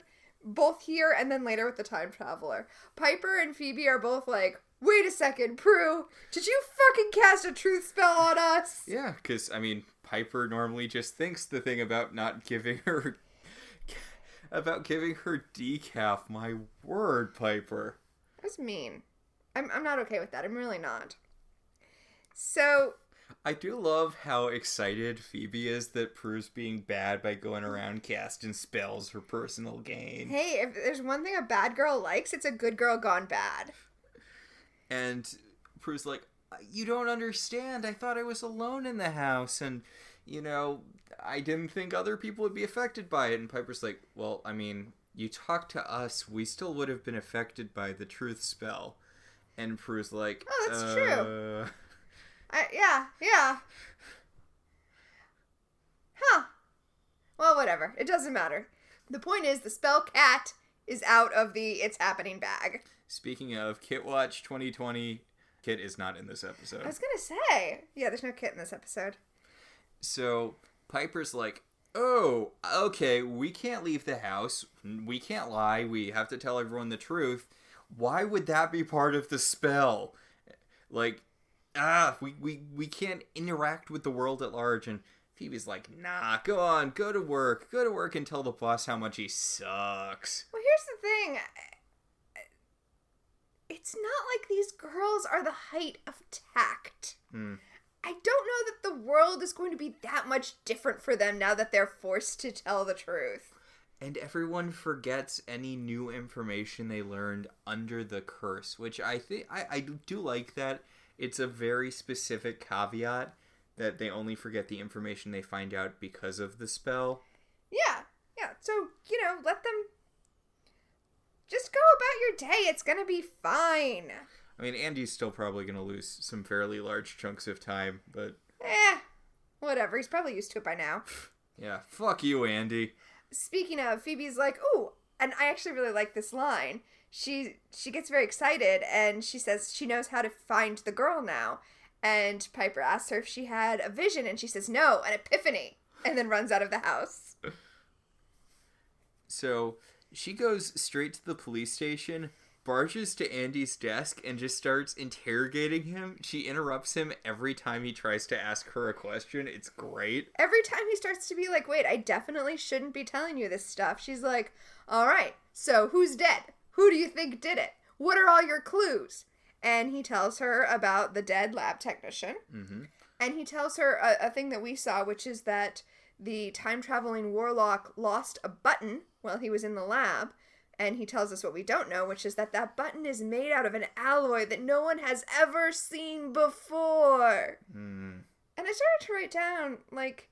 Both here and then later with the time traveler. Piper and Phoebe are both like, wait a second, Prue, did you fucking cast a truth spell on us? Yeah, because, I mean, Piper normally just thinks the thing about not giving her... about giving her decaf. My word, Piper. That's mean. I'm not okay with that. I'm really not. So... I do love how excited Phoebe is that Prue's being bad by going around casting spells for personal gain. Hey, if there's one thing a bad girl likes, it's a good girl gone bad. And Prue's like, you don't understand. I thought I was alone in the house, and, I didn't think other people would be affected by it. And Piper's like, well, I mean, you talked to us. We still would have been affected by the truth spell. And Prue's like, oh, that's true. Yeah. Huh. Well, whatever. It doesn't matter. The point is, the spell cat is out of the It's Happening bag. Speaking of Kit Watch 2020, Kit is not in this episode. I was gonna say. Yeah, there's no Kit in this episode. So, Piper's like, oh, okay, we can't leave the house. We can't lie. We have to tell everyone the truth. Why would that be part of the spell? Like... we can't interact with the world at large. And Phoebe's like, nah, go on, go to work and tell the boss how much he sucks. Well, here's the thing. It's not like these girls are the height of tact. I I don't know that the world is going to be that much different for them now that they're forced to tell the truth. And everyone forgets any new information they learned under the curse, which I think I do like that. It's a very specific caveat that they only forget the information they find out because of the spell. Yeah. So, let them just go about your day. It's gonna be fine. I mean, Andy's still probably going to lose some fairly large chunks of time, but... Whatever. He's probably used to it by now. Yeah, fuck you, Andy. Speaking of, Phoebe's like, ooh, and I actually really like this line. She gets very excited, and she says she knows how to find the girl now. And Piper asks her if she had a vision, and she says, no, an epiphany, and then runs out of the house. So, she goes straight to the police station, barges to Andy's desk, and just starts interrogating him. She interrupts him every time he tries to ask her a question. It's great. Every time he starts to be like, wait, I definitely shouldn't be telling you this stuff, she's like, all right, so who's dead? Who do you think did it? What are all your clues? And he tells her about the dead lab technician. Mm-hmm. And he tells her a thing that we saw, which is that the time-traveling warlock lost a button while he was in the lab. And he tells us what we don't know, which is that button is made out of an alloy that no one has ever seen before. And I started to write down, like,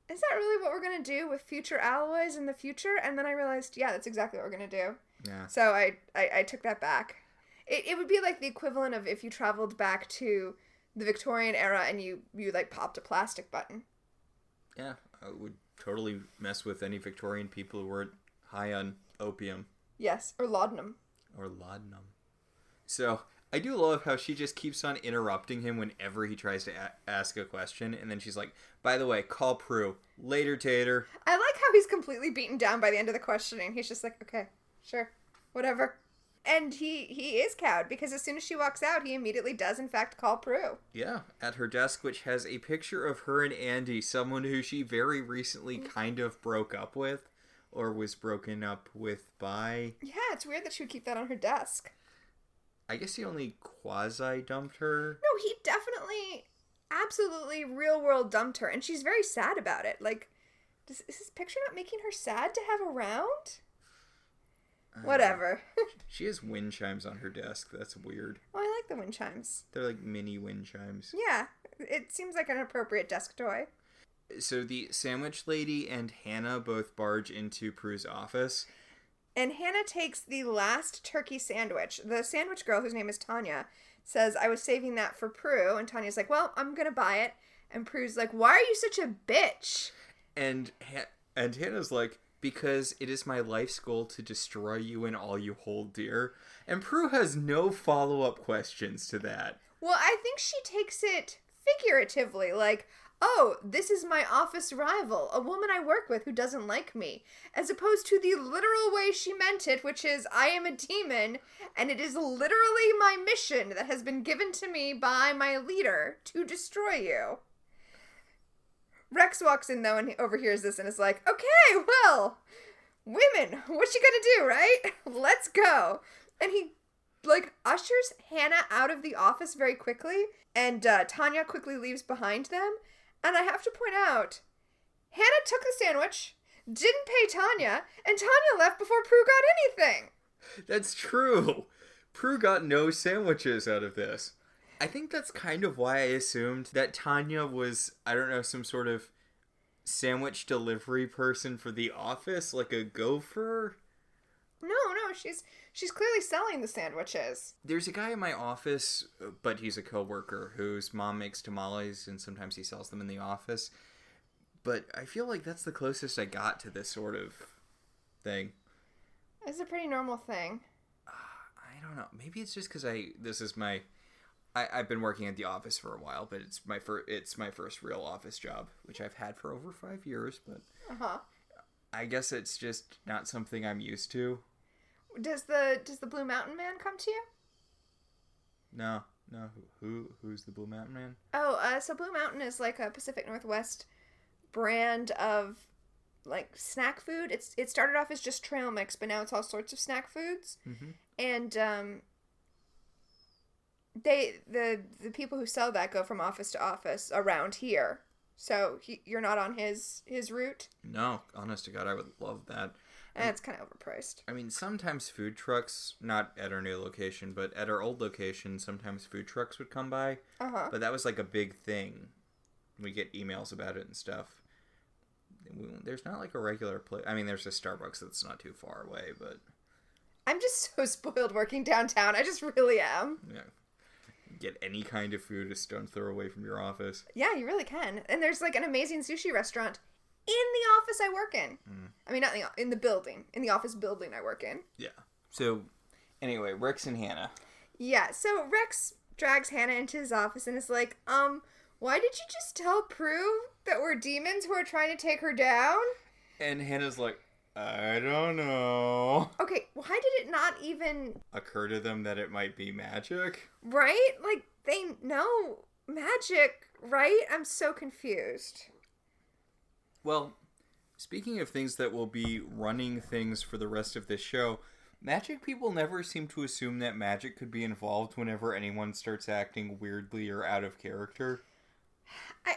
is that really what we're going to do with future alloys in the future? And then I realized, yeah, that's exactly what we're going to do. Yeah. So I took that back. It would be like the equivalent of if you traveled back to the Victorian era and you like, popped a plastic button. Yeah, I would totally mess with any Victorian people who weren't high on opium. Yes, or laudanum. So, I do love how she just keeps on interrupting him whenever he tries to ask a question, and then she's like, by the way, call Prue. Later, Tater. I like how he's completely beaten down by the end of the questioning. He's just like, okay, sure, whatever. And he is cowed, because as soon as she walks out, he immediately does, in fact, call Prue. Yeah, at her desk, which has a picture of her and Andy, someone who she very recently kind of broke up with. Or was broken up with by... Yeah, it's weird that she would keep that on her desk. I guess he only quasi-dumped her. No, he definitely, absolutely real-world dumped her. And she's very sad about it. Like, is this picture not making her sad to have around? Whatever. She has wind chimes on her desk. That's weird. Oh, I like the wind chimes. They're like mini wind chimes. Yeah, it seems like an appropriate desk toy. So the sandwich lady and Hannah both barge into Prue's office. And Hannah takes the last turkey sandwich. The sandwich girl, whose name is Tanya, says, I was saving that for Prue. And Tanya's like, well, I'm going to buy it. And Prue's like, why are you such a bitch? And Hannah's like, because it is my life's goal to destroy you and all you hold dear. And Prue has no follow-up questions to that. Well, I think she takes it figuratively, like, oh, this is my office rival, a woman I work with who doesn't like me, as opposed to the literal way she meant it, which is, I am a demon, and it is literally my mission that has been given to me by my leader to destroy you. Rex walks in, though, and he overhears this and is like, okay, well, women, what you gonna do, right? Let's go. And he, like, ushers Hannah out of the office very quickly, and Tanya quickly leaves behind them. And I have to point out, Hannah took the sandwich, didn't pay Tanya, and Tanya left before Prue got anything. That's true. Prue got no sandwiches out of this. I think that's kind of why I assumed that Tanya was, I don't know, some sort of sandwich delivery person for the office, like a gopher. No, she's clearly selling the sandwiches. There's a guy in my office, but he's a coworker, whose mom makes tamales, and sometimes he sells them in the office. But I feel like that's the closest I got to this sort of thing. It's a pretty normal thing. I don't know. Maybe it's just because I've been working at the office for a while, but it's my first real office job, which I've had for over 5 years. But I guess it's just not something I'm used to. Does the Blue Mountain Man come to you? No. Who's the Blue Mountain Man? Oh, so Blue Mountain is like a Pacific Northwest brand of like snack food. It started off as just trail mix, but now it's all sorts of snack foods. Mm-hmm. And the people who sell that go from office to office around here. So you're not on his route? No, honest to God, I would love that. And it's kind of overpriced. I mean, sometimes food trucks, not at our new location, but at our old location, sometimes food trucks would come by. Uh-huh. But that was like a big thing. We get emails about it and stuff. There's not like a regular place. I mean, there's a Starbucks that's not too far away, but... I'm just so spoiled working downtown. I just really am. Yeah. Get any kind of food a stone's throw away from your office. Yeah, you really can. And there's like an amazing sushi restaurant in the office I work in. I mean, not in the building. In the office building I work in. Yeah. So, anyway, Rex and Hannah. Yeah, so Rex drags Hannah into his office and is like, why did you just tell Prue that we're demons who are trying to take her down? And Hannah's like, I don't know. Okay, why did it not even... occur to them that it might be magic? Right? Like, they know magic, right? I'm so confused. Well, speaking of things that will be running things for the rest of this show, magic people never seem to assume that magic could be involved whenever anyone starts acting weirdly or out of character. I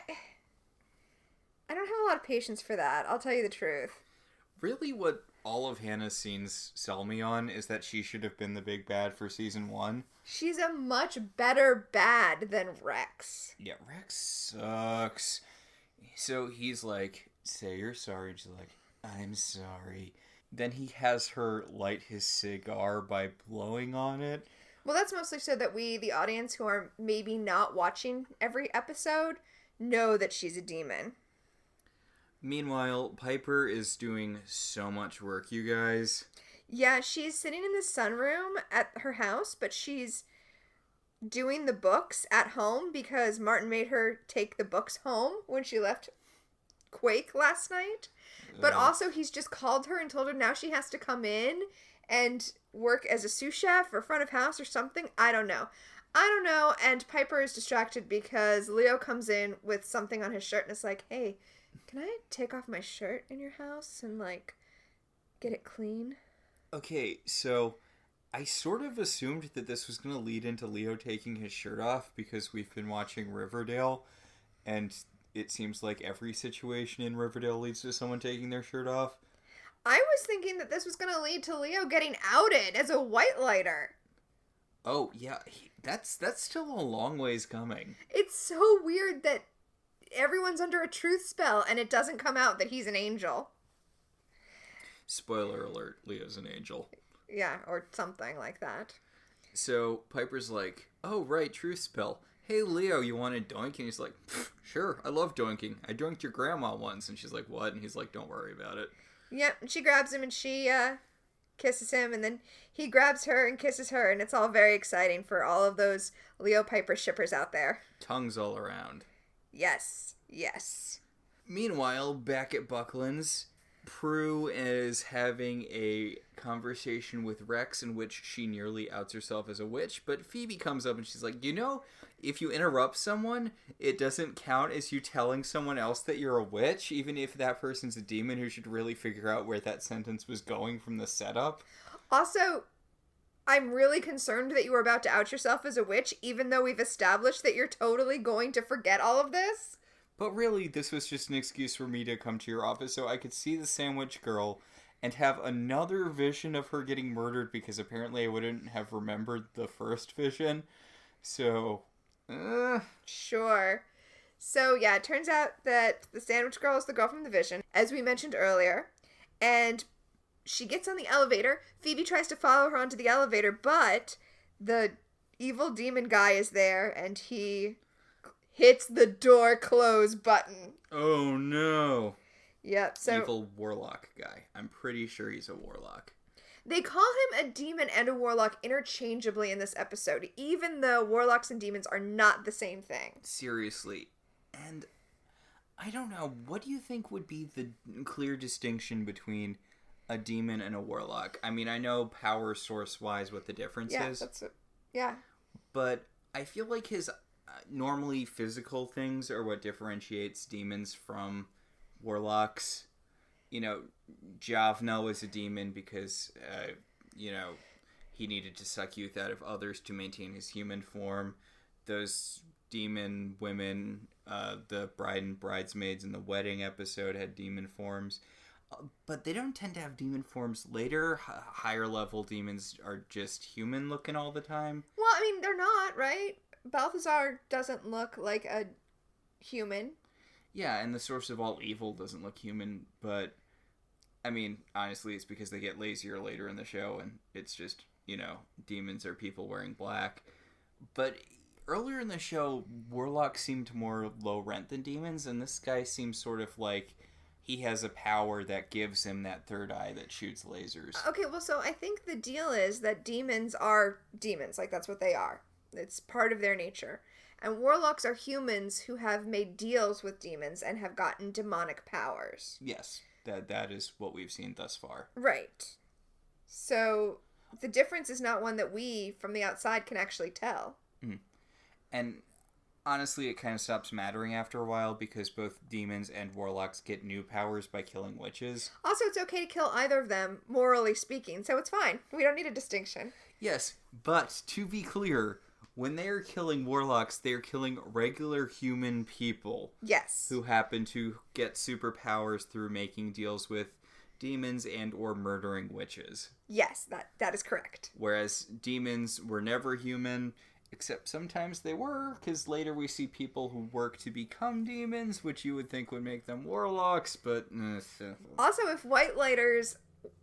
don't have a lot of patience for that, I'll tell you the truth. Really, what all of Hannah's scenes sell me on is that she should have been the big bad for season 1. She's a much better bad than Rex. Yeah, Rex sucks. So he's like, say you're sorry, and she's like, I'm sorry. Then he has her light his cigar by blowing on it. Well, that's mostly so that we, the audience who are maybe not watching every episode, know that she's a demon. Meanwhile, Piper is doing so much work, you guys. Yeah, she's sitting in the sunroom at her house, but she's doing the books at home because Martin made her take the books home when she left Quake last night. But also, he's just called her and told her now she has to come in and work as a sous chef or front of house or something. I don't know. And Piper is distracted because Leo comes in with something on his shirt and is like, hey, can I take off my shirt in your house and, like, get it clean? Okay, so I sort of assumed that this was going to lead into Leo taking his shirt off because we've been watching Riverdale, and it seems like every situation in Riverdale leads to someone taking their shirt off. I was thinking that this was going to lead to Leo getting outed as a white lighter. Oh, yeah, that's still a long ways coming. It's so weird that everyone's under a truth spell and it doesn't come out that he's an angel. Spoiler alert, Leo's an angel. Yeah, or something like that. So Piper's like, oh, right, truth spell. Hey, Leo, you want a doink? And he's like, sure, I love doinking. I doinked your grandma once. And she's like, what? And he's like, don't worry about it. Yep, and she grabs him and she kisses him, and then he grabs her and kisses her, and it's all very exciting for all of those Leo Piper shippers out there. Tongues all around. Yes, yes. Meanwhile, back at Buckland's, Prue is having a conversation with Rex in which she nearly outs herself as a witch, but Phoebe comes up and she's like, you know, if you interrupt someone, it doesn't count as you telling someone else that you're a witch, even if that person's a demon who should really figure out where that sentence was going from the setup. Also, I'm really concerned that you were about to out yourself as a witch, even though we've established that you're totally going to forget all of this. But really, this was just an excuse for me to come to your office so I could see the sandwich girl and have another vision of her getting murdered because apparently I wouldn't have remembered the first vision. So, Sure. So, yeah, it turns out that the sandwich girl is the girl from the vision, as we mentioned earlier, and she gets on the elevator. Phoebe tries to follow her onto the elevator, but the evil demon guy is there, and he hits the door close button. oh no. Yep, so Evil warlock guy. I'm pretty sure he's a warlock. they call him a demon and a warlock interchangeably in this episode, even though warlocks and demons are not the same thing. Seriously. And I don't know, what do you think would be the clear distinction between a demon and a warlock? I mean, I know power source-wise what the difference is. Yeah. But I feel like his normally physical things are what differentiates demons from warlocks. You know, Javna was a demon because, he needed to suck youth out of others to maintain his human form. Those demon women, the bride and bridesmaids in the wedding episode had demon forms. But they don't tend to have demon forms later. Higher level demons are just human looking all the time. Well, I mean, they're not, right? Balthazar doesn't look like a human. Yeah, and the source of all evil doesn't look human, but I mean, honestly, it's because they get lazier later in the show, and it's just, demons are people wearing black. But earlier in the show, warlocks seemed more low rent than demons, and this guy seems sort of like he has a power that gives him that third eye that shoots lasers. Okay, well, so I think the deal is that demons are demons. Like, that's what they are. It's part of their nature. And warlocks are humans who have made deals with demons and have gotten demonic powers. Yes, that is what we've seen thus far. Right. So the difference is not one that we, from the outside, can actually tell. Mm. And honestly, it kind of stops mattering after a while because both demons and warlocks get new powers by killing witches. Also, it's okay to kill either of them, morally speaking, so it's fine. We don't need a distinction. Yes, but to be clear, when they are killing warlocks, they are killing regular human people. Yes. Who happen to get superpowers through making deals with demons and or murdering witches. Yes, that is correct. Whereas demons were never human. Except sometimes they were, because later we see people who work to become demons, which you would think would make them warlocks, but... Also, if white lighters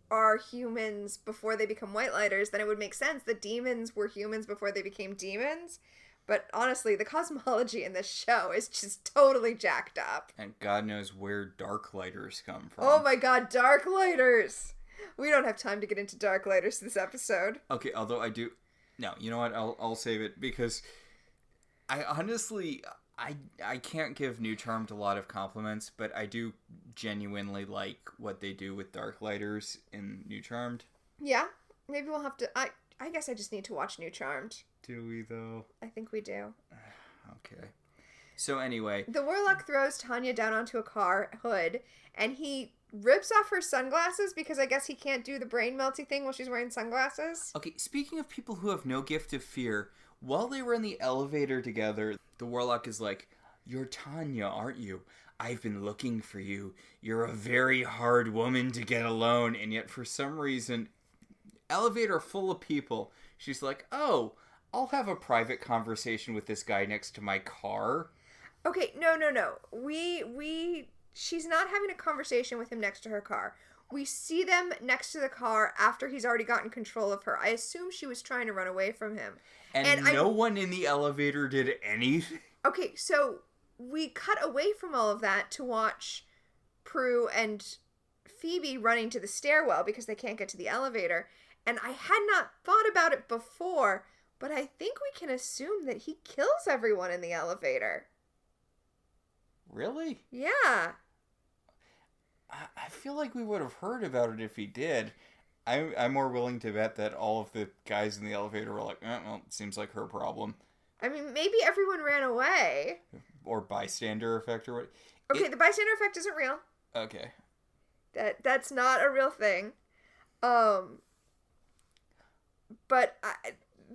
are humans before they become white lighters, then it would make sense that demons were humans before they became demons. But honestly, the cosmology in this show is just totally jacked up. And God knows where dark lighters come from. Oh my god, dark lighters! We don't have time to get into dark lighters this episode. Okay, although I do... No, you know what? I'll save it because I honestly I can't give New Charmed a lot of compliments, but I do genuinely like what they do with Dark Lighters in New Charmed. Yeah, maybe we'll have to. I guess I just need to watch New Charmed. Do we though? I think we do. Okay. So anyway, the warlock throws Tanya down onto a car hood, and he rips off her sunglasses because I guess he can't do the brain melty thing while she's wearing sunglasses. Okay, speaking of people who have no gift of fear, while they were in the elevator together, the warlock is like, "You're Tanya, aren't you? I've been looking for you. You're a very hard woman to get alone." And yet for some reason, elevator full of people, she's like, "Oh, I'll have a private conversation with this guy next to my car." Okay, no. She's not having a conversation with him next to her car. We see them next to the car after he's already gotten control of her. I assume she was trying to run away from him. And no one in the elevator did anything. Okay, so we cut away from all of that to watch Prue and Phoebe running to the stairwell because they can't get to the elevator. And I had not thought about it before, but I think we can assume that he kills everyone in the elevator. Really? Yeah. I feel like we would have heard about it if he did. I'm more willing to bet that all of the guys in the elevator were like, well, it seems like her problem. I mean, maybe everyone ran away. Or bystander effect or what. Okay, the bystander effect isn't real. Okay. That's not a real thing. But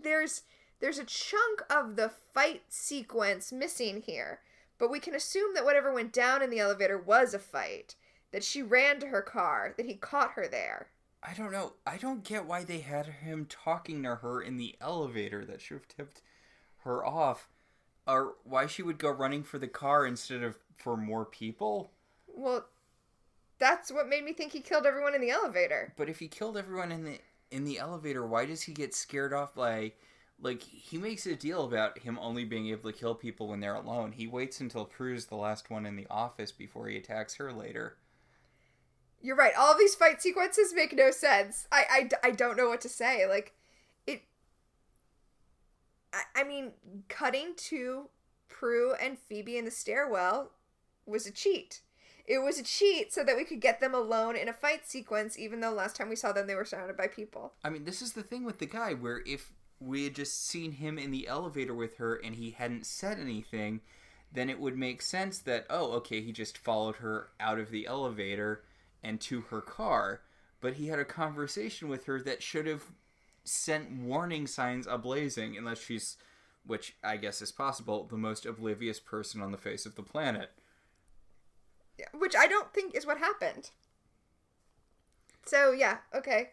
there's a chunk of the fight sequence missing here. But we can assume that whatever went down in the elevator was a fight. That she ran to her car. That he caught her there. I don't know. I don't get why they had him talking to her in the elevator. That should have tipped her off. Or why she would go running for the car instead of for more people. Well, that's what made me think he killed everyone in the elevator. But if he killed everyone in the elevator, why does he get scared off by... Like, he makes a deal about him only being able to kill people when they're alone. He waits until Prue's the last one in the office before he attacks her later. You're right. All of these fight sequences make no sense. I don't know what to say. Like, I mean, cutting to Prue and Phoebe in the stairwell was a cheat. It was a cheat so that we could get them alone in a fight sequence, even though last time we saw them, they were surrounded by people. I mean, this is the thing with the guy, where if we had just seen him in the elevator with her and he hadn't said anything, then it would make sense that, oh, okay, he just followed her out of the elevator and to her car. But he had a conversation with her that should have sent warning signs ablazing, unless she's, which I guess is possible, the most oblivious person on the face of the planet. Yeah, which I don't think is what happened. So yeah, okay.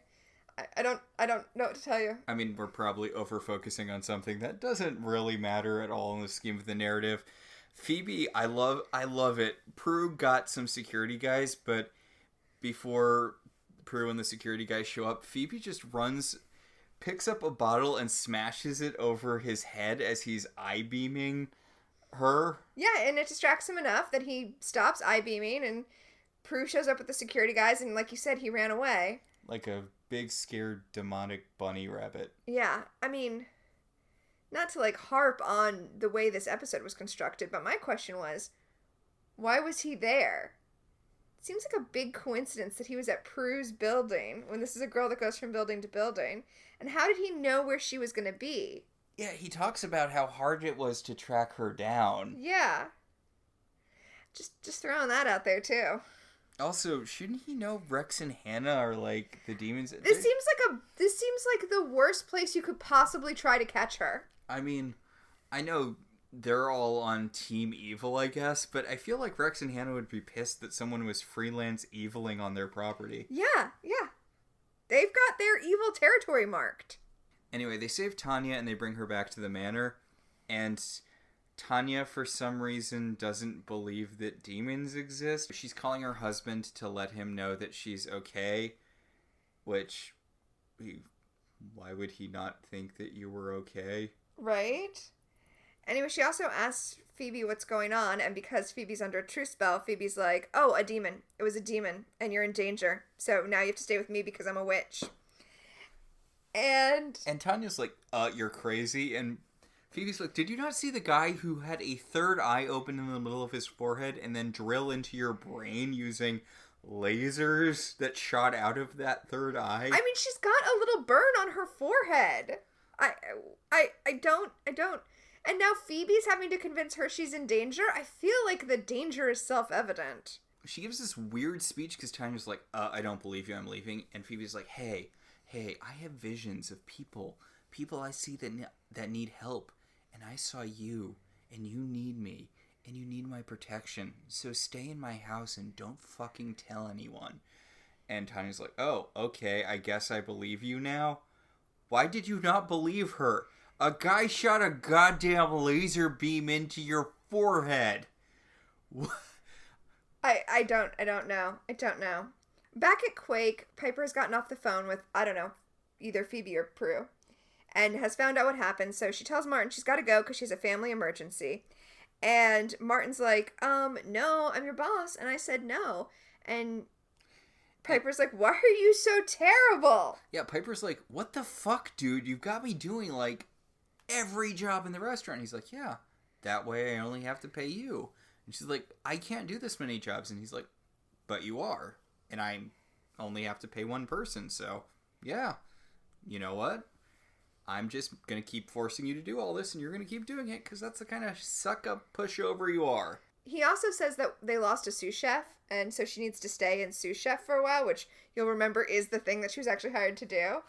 I don't know what to tell you. I mean, we're probably over-focusing on something that doesn't really matter at all in the scheme of the narrative. Phoebe, I love it. Prue got some security guys, but before Prue and the security guys show up, Phoebe just picks up a bottle and smashes it over his head as he's eye-beaming her. Yeah, and it distracts him enough that he stops eye-beaming, and Prue shows up with the security guys, and like you said, he ran away. Like a big, scared, demonic bunny rabbit. Yeah, I mean, not to like harp on the way this episode was constructed, but my question was, why was he there? It seems like a big coincidence that he was at Prue's building when this is a girl that goes from building to building. And how did he know where she was going to be? Yeah, he talks about how hard it was to track her down. Yeah. Just throwing that out there, too. Also, shouldn't he know Rex and Hannah are like the demons? This seems like the worst place you could possibly try to catch her. I mean, I know they're all on Team Evil, I guess, but I feel like Rex and Hannah would be pissed that someone was freelance eviling on their property. Yeah. They've got their evil territory marked. Anyway, they save Tanya and they bring her back to the manor, and Tanya, for some reason, doesn't believe that demons exist. She's calling her husband to let him know that she's okay, which, why would he not think that you were okay? Right? Anyway, she also asks Phoebe what's going on, and because Phoebe's under a truce spell, Phoebe's like, oh, a demon. It was a demon, and you're in danger. So now you have to stay with me because I'm a witch. And Tanya's like, you're crazy. And Phoebe's like, did you not see the guy who had a third eye open in the middle of his forehead and then drill into your brain using lasers that shot out of that third eye? I mean, she's got a little burn on her forehead. I don't. And now Phoebe's having to convince her she's in danger. I feel like the danger is self-evident. She gives this weird speech because Tanya's like, I don't believe you, I'm leaving. And Phoebe's like, hey, I have visions of people I see that need help. And I saw you, and you need me, and you need my protection. So stay in my house and don't fucking tell anyone. And Tanya's like, oh, okay, I guess I believe you now. Why did you not believe her? A guy shot a goddamn laser beam into your forehead. I don't know. Back at Quake, Piper's gotten off the phone with, I don't know, either Phoebe or Prue, and has found out what happened. So she tells Martin she's got to go because she has a family emergency. And Martin's like, no, I'm your boss. And I said no. And Piper's like, why are you so terrible? Yeah, Piper's like, what the fuck, dude? You've got me doing, like, every job in the restaurant. He's like, yeah, that way I only have to pay you. And she's like, I can't do this many jobs. And he's like, but you are. And I only have to pay one person. So, yeah, you know what? I'm just going to keep forcing you to do all this, and you're going to keep doing it because that's the kind of suck-up pushover you are. He also says that they lost a sous chef, and so she needs to stay in sous chef for a while, which you'll remember is the thing that she was actually hired to do.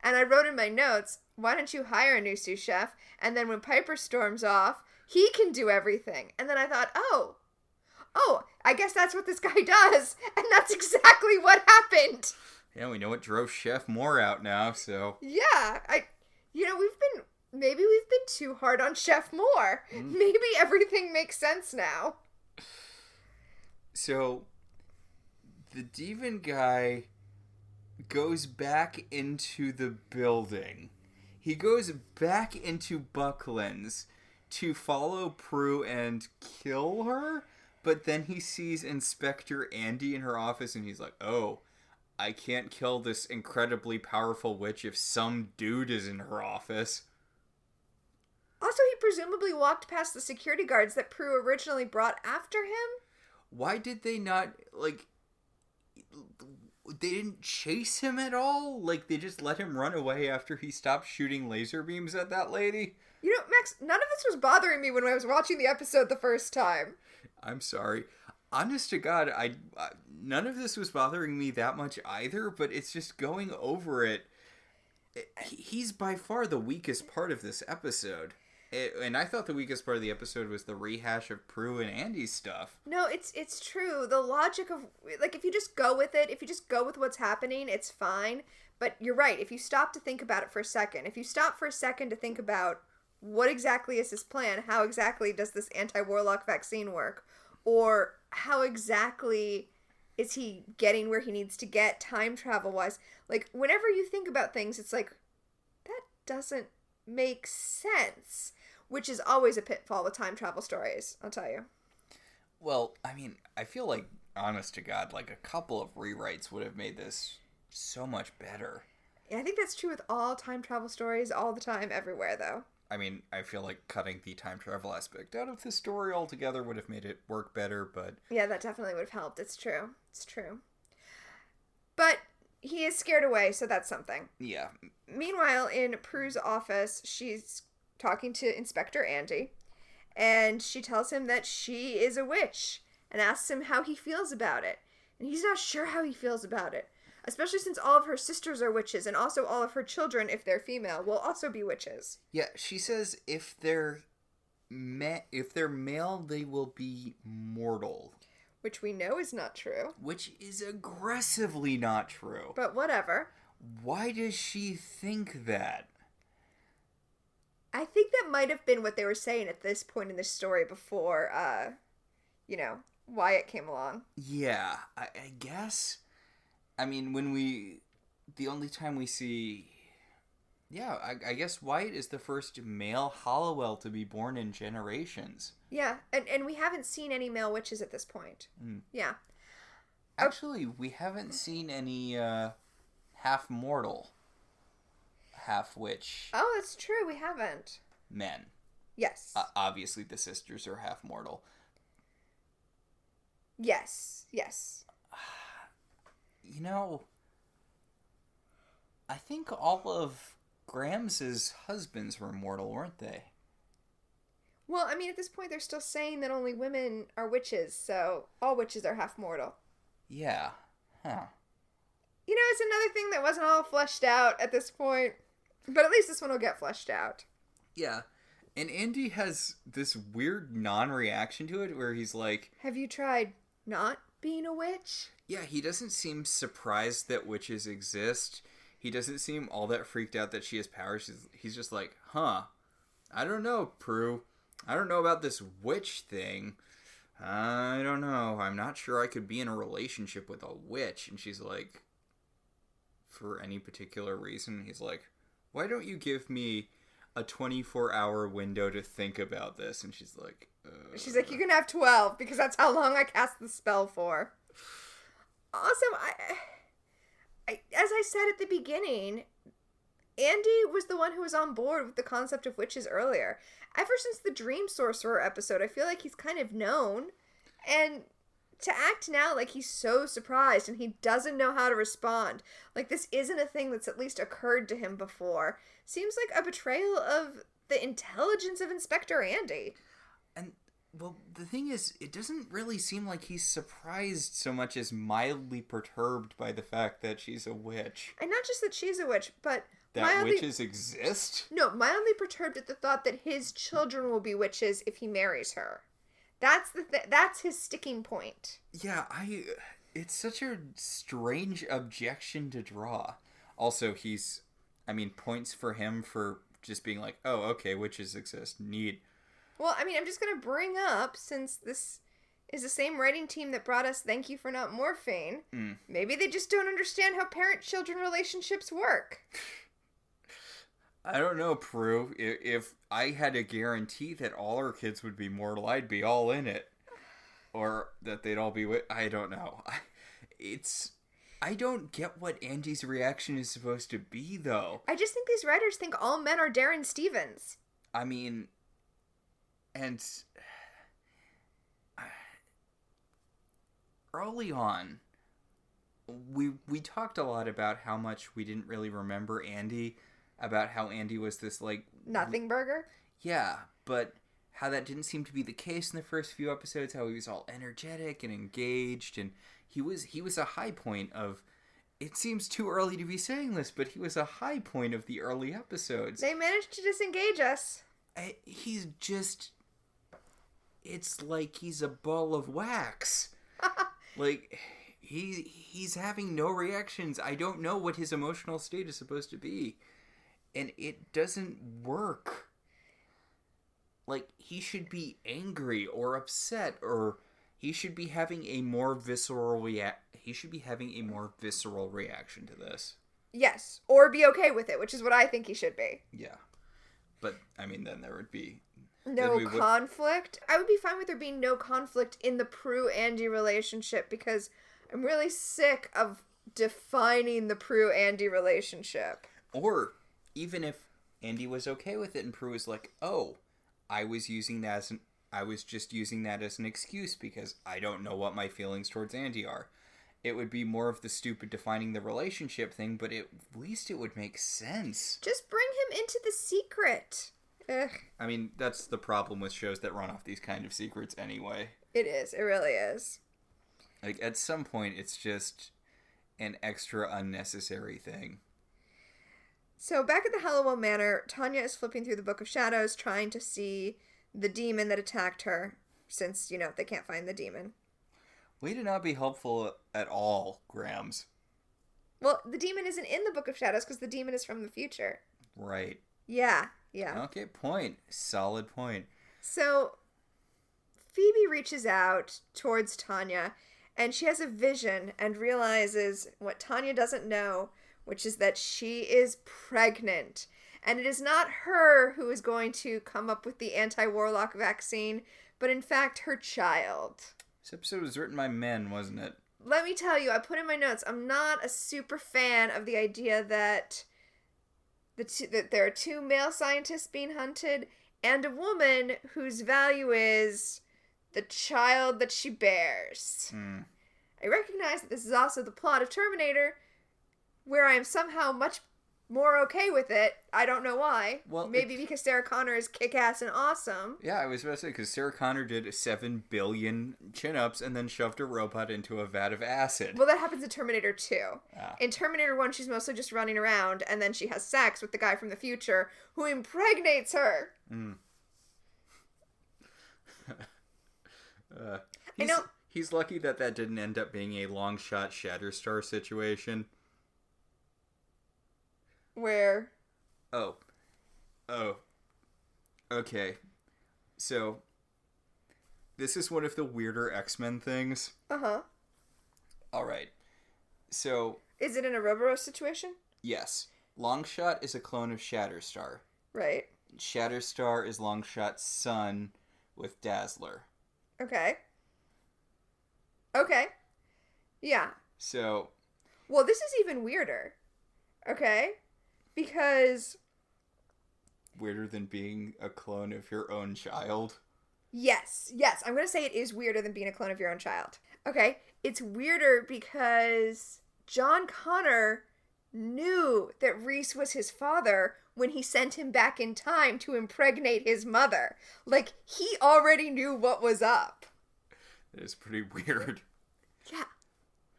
And I wrote in my notes, why don't you hire a new sous chef, and then when Piper storms off, he can do everything. And then I thought, oh, I guess that's what this guy does, and that's exactly what happened. Yeah, we know what drove Chef Moore out now, so... Yeah, maybe we've been too hard on Chef Moore. Maybe everything makes sense now. So, the Demon guy goes back into the building. He goes back into Buckland's to follow Prue and kill her, but then he sees Inspector Andy in her office and he's like, oh, I can't kill this incredibly powerful witch if some dude is in her office. Also, he presumably walked past the security guards that Prue originally brought after him. Why did they not, they didn't chase him at all? Like, they just let him run away after he stopped shooting laser beams at that lady? You know, Max, none of this was bothering me when I was watching the episode the first time. I'm sorry. Honest to God, none of this was bothering me that much either, but it's just going over it. He's by far the weakest part of this episode. And I thought the weakest part of the episode was the rehash of Prue and Andy's stuff. No, it's true. The logic of, like, if you just go with it, if you just go with what's happening, it's fine. But you're right. If you stop to think about it for a second, if you stop for a second to think about what exactly is his plan, how exactly does this anti-warlock vaccine work, or how exactly is he getting where he needs to get time travel-wise, like, whenever you think about things, it's like, that doesn't make sense. Which is always a pitfall with time travel stories, I'll tell you. Well, I mean, I feel like, honest to God, like a couple of rewrites would have made this so much better. Yeah, I think that's true with all time travel stories all the time, everywhere, though. I mean, I feel like cutting the time travel aspect out of the story altogether would have made it work better, but... Yeah, that definitely would have helped. It's true. It's true. But he is scared away, so that's something. Yeah. Meanwhile, in Prue's office, she's talking to Inspector Andy, and she tells him that she is a witch, and asks him how he feels about it. And he's not sure how he feels about it, especially since all of her sisters are witches, and also all of her children, if they're female, will also be witches. Yeah, she says if they're male, they will be mortal. Which we know is not true. Which is aggressively not true. But whatever. Why does she think that? I think that might have been what they were saying at this point in the story before, Wyatt came along. Yeah, I guess. I mean, the only time we see... Yeah, I guess Wyatt is the first male Halliwell to be born in generations. Yeah, and we haven't seen any male witches at this point. Mm. Yeah. Actually, we haven't seen any half-mortal, half-witch... Oh, that's true, we haven't. Men. Yes. Obviously, the sisters are half-mortal. Yes. You know, I think all of Grams's husbands were mortal, weren't they? Well, I mean, at this point, they're still saying that only women are witches, so all witches are half-mortal. Yeah. Huh. You know, it's another thing that wasn't all fleshed out at this point, but at least this one will get fleshed out. Yeah. And Andy has this weird non-reaction to it where he's like... Have you tried not being a witch? Yeah, he doesn't seem surprised that witches exist. He doesn't seem all that freaked out that she has powers. He's just like, huh, I don't know, Prue. I don't know about this witch thing. I don't know. I'm not sure I could be in a relationship with a witch. And she's like, for any particular reason? He's like, why don't you give me a 24-hour window to think about this? And she's like, She's like, you can have 12 because that's how long I cast the spell for. Also, as I said at the beginning, Andy was the one who was on board with the concept of witches earlier. Ever since the Dream Sorcerer episode, I feel like he's kind of known. And to act now like he's so surprised and he doesn't know how to respond, like this isn't a thing that's at least occurred to him before, seems like a betrayal of the intelligence of Inspector Andy. And, well, the thing is, it doesn't really seem like he's surprised so much as mildly perturbed by the fact that she's a witch. And not just that she's a witch, but... That witches exist? No, mildly perturbed at the thought that his children will be witches if he marries her. That's his sticking point. Yeah, it's such a strange objection to draw. Also, points for him for just being like, oh, okay, witches exist. Neat. Well, I mean, I'm just going to bring up, since this is the same writing team that brought us Thank You for Not Morphine, maybe they just don't understand how parent-children relationships work. I don't know, Prue. If I had a guarantee that all our kids would be mortal, I'd be all in it. Or that they'd all be... I don't know. I don't get what Andy's reaction is supposed to be, though. I just think these writers think all men are Darren Stevens. I mean... And... Early on, we talked a lot about how much we didn't really remember Andy... About how Andy was this, like... Nothing burger? Yeah, but how that didn't seem to be the case in the first few episodes, how he was all energetic and engaged, and he was a high point of it seems too early to be saying this, but he was a high point of the early episodes. They managed to disengage us. He's just... It's like he's a ball of wax. Like, he's having no reactions. I don't know what his emotional state is supposed to be. And it doesn't work. Like, he should be angry or upset, or he should be having a more visceral reaction to this. Yes, or be okay with it, which is what I think he should be. Yeah. But, I mean, then there would be... No conflict? I would be fine with there being no conflict in the Prue-Andy relationship, because I'm really sick of defining the Prue-Andy relationship. Or, even if Andy was okay with it and Prue was like, oh... I was just using that as an excuse because I don't know what my feelings towards Andy are. It would be more of the stupid defining the relationship thing, but at least it would make sense. Just bring him into the secret. Ugh. I mean, that's the problem with shows that run off these kind of secrets anyway. It is. It really is. Like, at some point, it's just an extra unnecessary thing. So back at the Halliwell Manor, Tanya is flipping through the Book of Shadows, trying to see the demon that attacked her, since, they can't find the demon. Way to not be helpful at all, Grams. Well, the demon isn't in the Book of Shadows, because the demon is from the future. Right. Yeah. Okay, point. Solid point. So, Phoebe reaches out towards Tanya, and she has a vision and realizes what Tanya doesn't know, which is that she is pregnant. And it is not her who is going to come up with the anti-warlock vaccine, but in fact her child. This episode was written by men, wasn't it? Let me tell you, I put in my notes, I'm not a super fan of the idea that that there are two male scientists being hunted and a woman whose value is the child that she bears. I recognize that this is also the plot of Terminator, where I am somehow much more okay with it. I don't know why. Well, maybe because Sarah Connor is kick-ass and awesome. Yeah, I was about to say, because Sarah Connor did 7 billion chin-ups and then shoved a robot into a vat of acid. Well, that happens in Terminator 2. Ah. In Terminator 1, she's mostly just running around, and then she has sex with the guy from the future, who impregnates her. I know. He's lucky that didn't end up being a long-shot Shatterstar situation. Where? Oh. Okay. So, this is one of the weirder X-Men things. Uh-huh. Alright. So... Is it an Ouroboros situation? Yes. Longshot is a clone of Shatterstar. Right. Shatterstar is Longshot's son with Dazzler. Okay. Yeah. So... Well, this is even weirder. Okay? Because... Weirder than being a clone of your own child? Yes. I'm going to say it is weirder than being a clone of your own child. Okay? It's weirder because John Connor knew that Reese was his father when he sent him back in time to impregnate his mother. Like, he already knew what was up. That is pretty weird.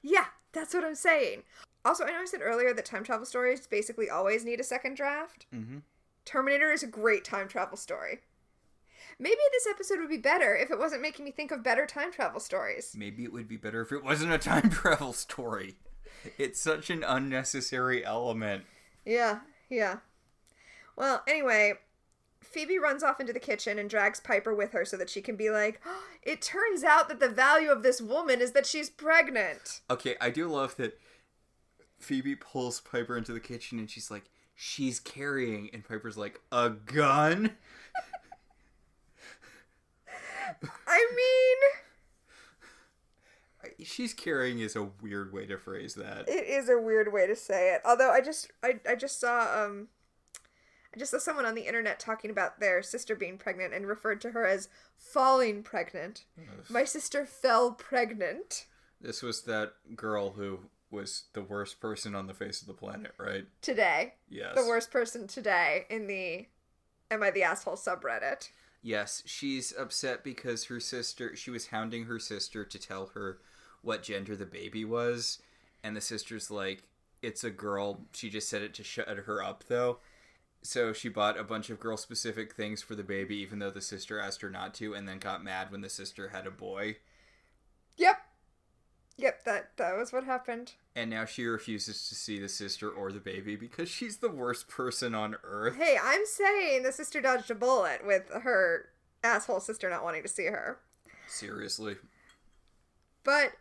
Yeah, that's what I'm saying. Also, I know I said earlier that time travel stories basically always need a second draft. Mm-hmm. Terminator is a great time travel story. Maybe this episode would be better if it wasn't making me think of better time travel stories. Maybe it would be better if it wasn't a time travel story. It's such an unnecessary element. Yeah. Well, anyway, Phoebe runs off into the kitchen and drags Piper with her so that she can be like, oh, it turns out that the value of this woman is that she's pregnant. Okay, I do love that Phoebe pulls Piper into the kitchen and she's like, she's carrying, and Piper's like, a gun? I mean... She's carrying is a weird way to phrase that. It is a weird way to say it. Although I just saw someone on the internet talking about their sister being pregnant and referred to her as falling pregnant. My sister fell pregnant. This was that girl who was the worst person on the face of the planet, right? Today. Yes. The worst person today in the Am I the Asshole subreddit. Yes, she's upset because she was hounding her sister to tell her what gender the baby was, and the sister's like, it's a girl. She just said it to shut her up, though. So she bought a bunch of girl-specific things for the baby, even though the sister asked her not to, and then got mad when the sister had a boy. Yep. Yep, that was what happened. And now she refuses to see the sister or the baby because she's the worst person on earth. Hey, I'm saying the sister dodged a bullet with her asshole sister not wanting to see her. Seriously. But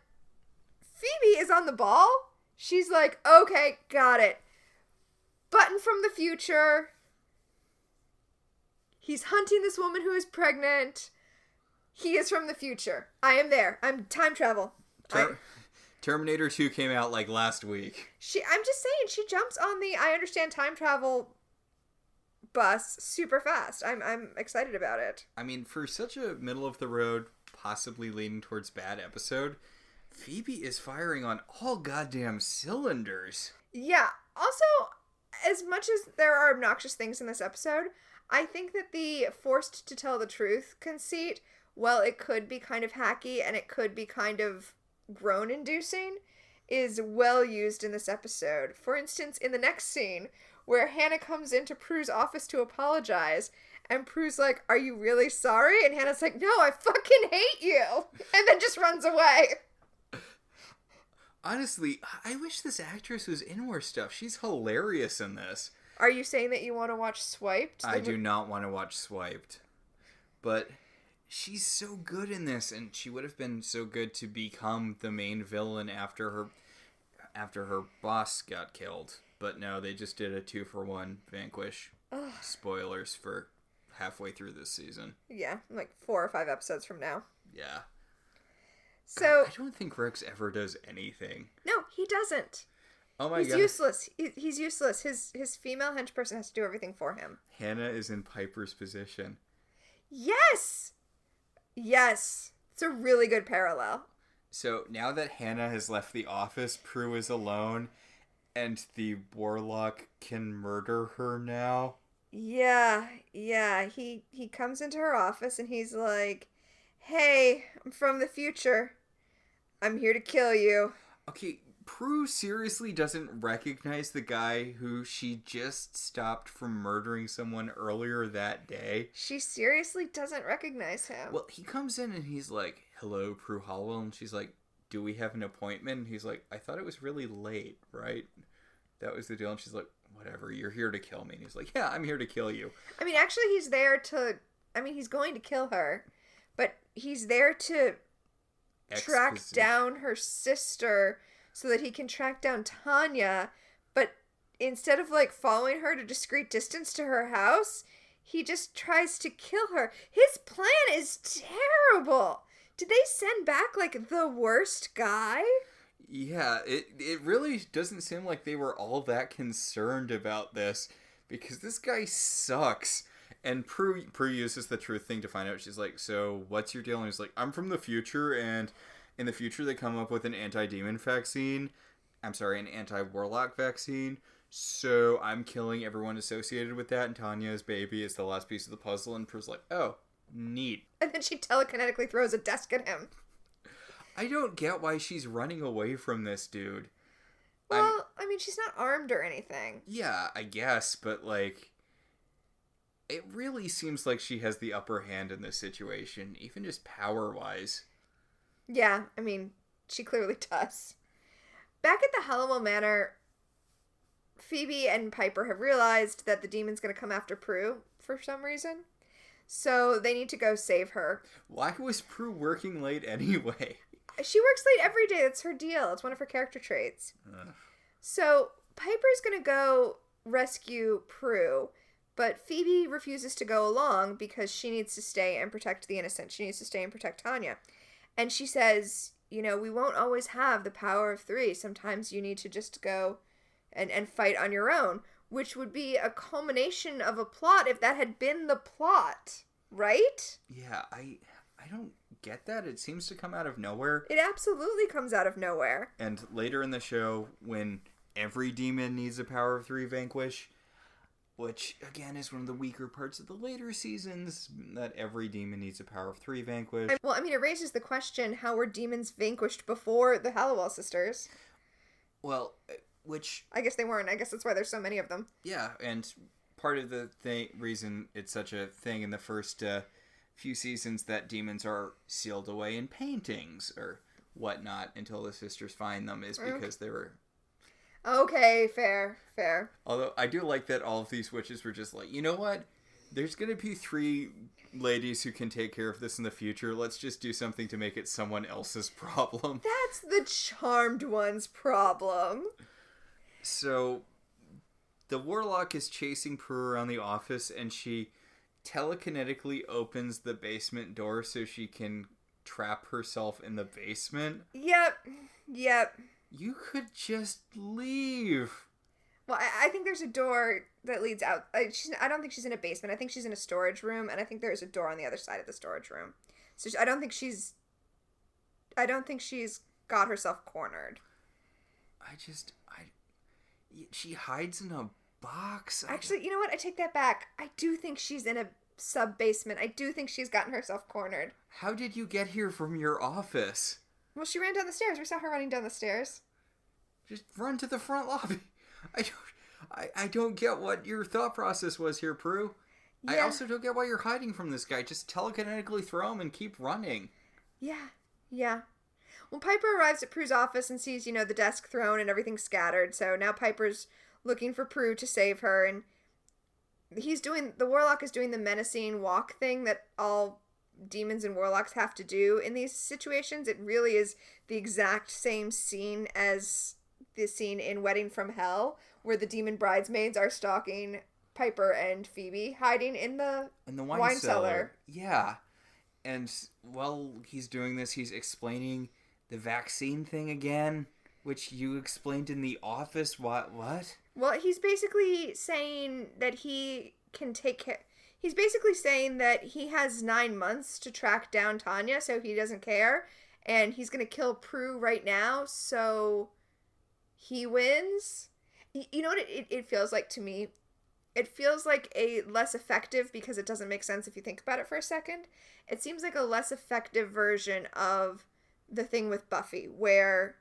Phoebe is on the ball. She's like, okay, got it. Button from the future. He's hunting this woman who is pregnant. He is from the future. I am there. I'm time travel. Terminator 2 came out like last week. I'm just saying, she jumps on the I understand time travel bus super fast. I'm excited about it. I mean, for such a middle of the road, possibly leaning towards bad episode, Phoebe is firing on all goddamn cylinders. Yeah. Also, as much as there are obnoxious things in this episode, I think that the forced to tell the truth conceit, well, it could be kind of hacky and it could be kind of groan-inducing, is well used in this episode. For instance, in the next scene, where Hannah comes into Prue's office to apologize, and Prue's like, are you really sorry? And Hannah's like, no, I fucking hate you! And then just runs away. Honestly, I wish this actress was in more stuff. She's hilarious in this. Are you saying that you want to watch Swiped? I do not want to watch Swiped. But she's so good in this, and she would have been so good to become the main villain after her boss got killed. But no, they just did a 2-for-1 Vanquish. Ugh. Spoilers for halfway through this season. Yeah, like 4 or 5 episodes from now. Yeah. So I don't think Rex ever does anything. No, he doesn't. Oh my god. He's useless. He's useless. His female henchperson has to do everything for him. Hannah is in Piper's position. Yes! Yes. It's a really good parallel. So now that Hannah has left the office, Prue is alone, and the warlock can murder her now. Yeah. He comes into her office and he's like, hey, I'm from the future. I'm here to kill you. Okay, Prue seriously doesn't recognize the guy who she just stopped from murdering someone earlier that day. She seriously doesn't recognize him. Well, he comes in and he's like, hello, Prue Halliwell. And she's like, do we have an appointment? And he's like, I thought it was really late, right? That was the deal. And she's like, whatever, you're here to kill me. And he's like, yeah, I'm here to kill you. I mean, actually, he's going to kill her. But he's there to track down her sister so that he can track down Tanya. But instead of, like, following her to discreet distance to her house, he just tries to kill her. His plan is terrible. Did they send back, like, the worst guy? Yeah, it really doesn't seem like they were all that concerned about this, because this guy sucks. And Prue uses the truth thing to find out. She's like, so what's your deal? And he's like, I'm from the future, and in the future they come up with an anti-demon vaccine. I'm sorry, an anti-warlock vaccine. So I'm killing everyone associated with that, and Tanya's baby is the last piece of the puzzle. And Prue's like, oh, neat. And then she telekinetically throws a desk at him. I don't get why she's running away from this dude. Well, I mean, she's not armed or anything. Yeah, I guess, but, like, it really seems like she has the upper hand in this situation, even just power-wise. Yeah, I mean, she clearly does. Back at the Halliwell Manor, Phoebe and Piper have realized that the demon's going to come after Prue for some reason. So they need to go save her. Why was Prue working late anyway? She works late every day. That's her deal. It's one of her character traits. So Piper's going to go rescue Prue, but Phoebe refuses to go along because she needs to stay and protect the innocent. She needs to stay and protect Tanya. And she says, you know, we won't always have the power of 3. Sometimes you need to just go and fight on your own, which would be a culmination of a plot if that had been the plot, right? Yeah, I don't get that. It seems to come out of nowhere. It absolutely comes out of nowhere. And later in the show, when every demon needs a power of 3 vanquish, which, again, is one of the weaker parts of the later seasons, that every demon needs a power of 3 vanquish. Well, I mean, it raises the question, how were demons vanquished before the Halliwell sisters? Well, Which... I guess they weren't. I guess that's why there's so many of them. Yeah, and part of the reason it's such a thing in the first few seasons that demons are sealed away in paintings or whatnot until the sisters find them is because they were... Okay, fair. Although I do like that all of these witches were just like, you know what? There's going to be 3 ladies who can take care of this in the future. Let's just do something to make it someone else's problem. That's the charmed one's problem. So, the warlock is chasing Prue around the office, and she telekinetically opens the basement door so she can trap herself in the basement. Yep. You could just leave. Well, I think there's a door that leads out. I don't think she's in a basement. I think she's in a storage room, and I think there's a door on the other side of the storage room. So I don't think she's got herself cornered. She hides in a box. Actually, you know what? I take that back. I do think she's in a sub-basement. I do think she's gotten herself cornered. How did you get here from your office? Well, she ran down the stairs. We saw her running down the stairs. Just run to the front lobby. I don't get what your thought process was here, Prue. Yeah. I also don't get why you're hiding from this guy. Just telekinetically throw him and keep running. Yeah. Well, Piper arrives at Prue's office and sees, the desk thrown and everything scattered. So now Piper's looking for Prue to save her, and the warlock is doing the menacing walk thing that all demons and warlocks have to do in these situations. It really is the exact same scene as the scene in Wedding from Hell, where the demon bridesmaids are stalking Piper and Phoebe, hiding in the wine cellar. Yeah. And while he's doing this, he's explaining the vaccine thing again, which you explained in the office. What? Well, he's basically saying that he can take care... He's basically saying that he has 9 months to track down Tanya, so he doesn't care. And he's going to kill Prue right now, so he wins. You know what it feels like to me? It feels like a less effective, because it doesn't make sense if you think about it for a second. It seems like a less effective version of the thing with Buffy, where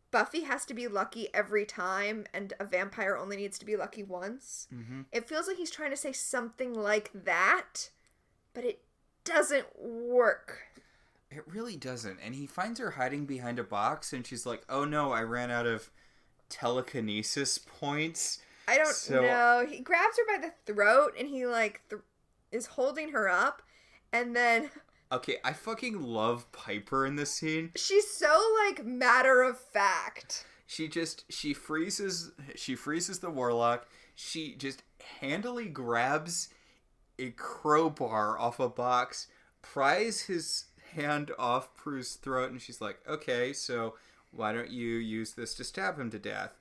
Buffy has to be lucky every time, and a vampire only needs to be lucky once. Mm-hmm. It feels like he's trying to say something like that, but it doesn't work. It really doesn't. And he finds her hiding behind a box, and she's like, oh no, I ran out of telekinesis points. I don't know. He grabs her by the throat, and he, is holding her up, and then... Okay, I fucking love Piper in this scene. She's so, matter of fact. She freezes the warlock. She just handily grabs a crowbar off a box, pries his hand off Prue's throat, and she's like, okay, so why don't you use this to stab him to death?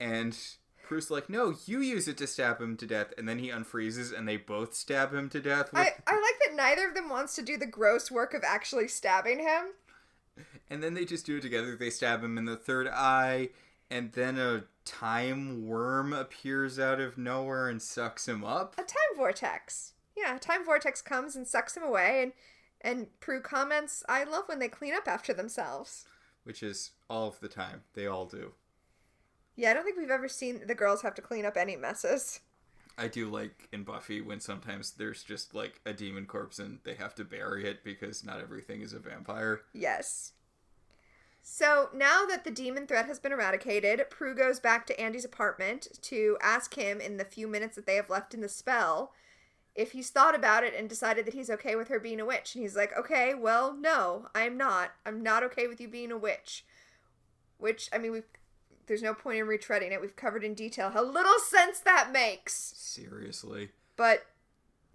And Prue's like, no, you use it to stab him to death. And then he unfreezes, and they both stab him to death. I like that neither of them wants to do the gross work of actually stabbing him. And then they just do it together. They stab him in the third eye, and then a time worm appears out of nowhere and sucks him up. A time vortex. Yeah, a time vortex comes and sucks him away, and Prue comments, I love when they clean up after themselves. Which is all of the time. They all do. Yeah, I don't think we've ever seen the girls have to clean up any messes. I do like in Buffy when sometimes there's just a demon corpse and they have to bury it because not everything is a vampire. Yes. So now that the demon threat has been eradicated, Prue goes back to Andy's apartment to ask him in the few minutes that they have left in the spell if he's thought about it and decided that he's okay with her being a witch. And he's like, okay, well, no, I'm not. I'm not okay with you being a witch. Which, there's no point in retreading it. We've covered in detail how little sense that makes. Seriously. But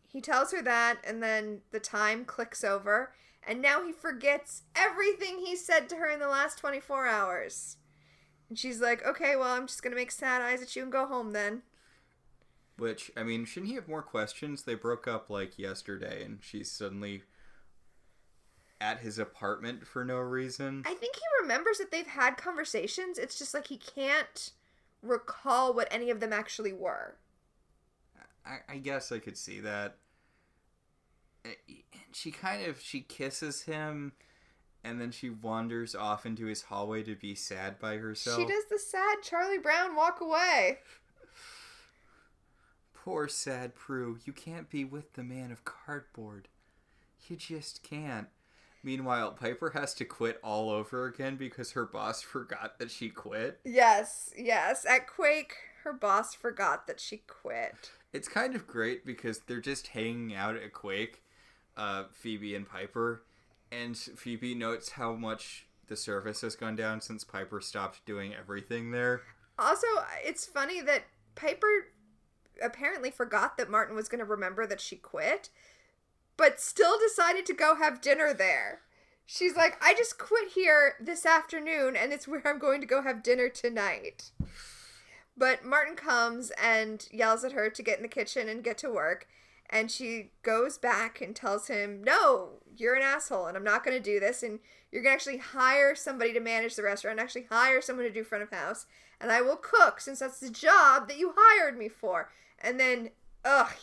he tells her that, and then the time clicks over, and now he forgets everything he said to her in the last 24 hours. And she's like, okay, well, I'm just going to make sad eyes at you and go home then. Which, shouldn't he have more questions? They broke up, yesterday, and she's suddenly at his apartment for no reason. I think he remembers that they've had conversations. It's just he can't recall what any of them actually were. I guess I could see that. She kisses him, And then she wanders off into his hallway to be sad by herself. She does the sad Charlie Brown walk away. Poor sad Prue. You can't be with the man of cardboard. You just can't. Meanwhile, Piper has to quit all over again because her boss forgot that she quit. Yes. At Quake, her boss forgot that she quit. It's kind of great because they're just hanging out at Quake, Phoebe and Piper, and Phoebe notes how much the service has gone down since Piper stopped doing everything there. Also, it's funny that Piper apparently forgot that Martin was going to remember that she quit, but still decided to go have dinner there. She's like, I just quit here this afternoon, and it's where I'm going to go have dinner tonight. But Martin comes and yells at her to get in the kitchen and get to work, and she goes back and tells him, no, you're an asshole, and I'm not going to do this, and you're going to actually hire somebody to manage the restaurant, actually hire someone to do front of house, and I will cook, since that's the job that you hired me for. And then,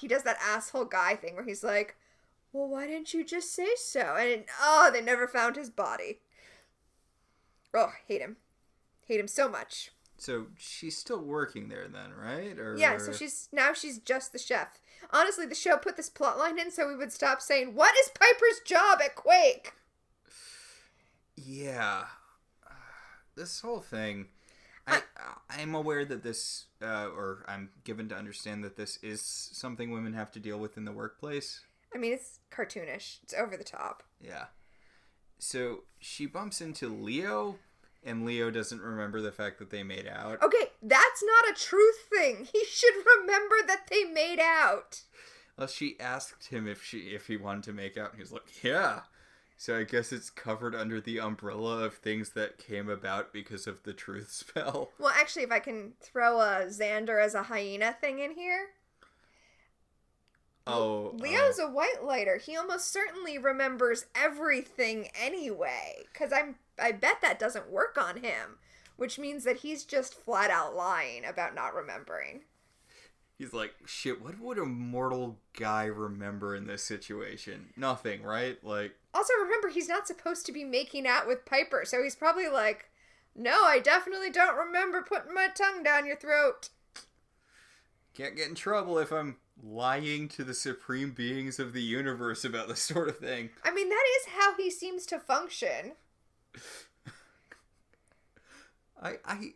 he does that asshole guy thing where he's like, well, why didn't you just say so? And, they never found his body. Hate him. Hate him so much. So she's still working there then, right? Yeah, so she's just the chef. Honestly, the show put this plotline in so we would stop saying, what is Piper's job at Quake? Yeah. This whole thing... I'm aware that this, or I'm given to understand that this is something women have to deal with in the workplace. I mean, it's cartoonish. It's over the top. Yeah. So she bumps into Leo, and Leo doesn't remember the fact that they made out. Okay, that's not a truth thing. He should remember that they made out. Well, she asked him if he wanted to make out, and he was like, yeah. So I guess it's covered under the umbrella of things that came about because of the truth spell. Well, actually, if I can throw a Xander as a hyena thing in here. Leo's a white lighter. He almost certainly remembers everything anyway. Because I bet that doesn't work on him. Which means that he's just flat out lying about not remembering. He's like, shit, what would a mortal guy remember in this situation? Nothing, right? Like... Also, remember, he's not supposed to be making out with Piper, so he's probably like, no, I definitely don't remember putting my tongue down your throat. Can't get in trouble if I'm lying to the supreme beings of the universe about this sort of thing. I mean, that is how he seems to function. I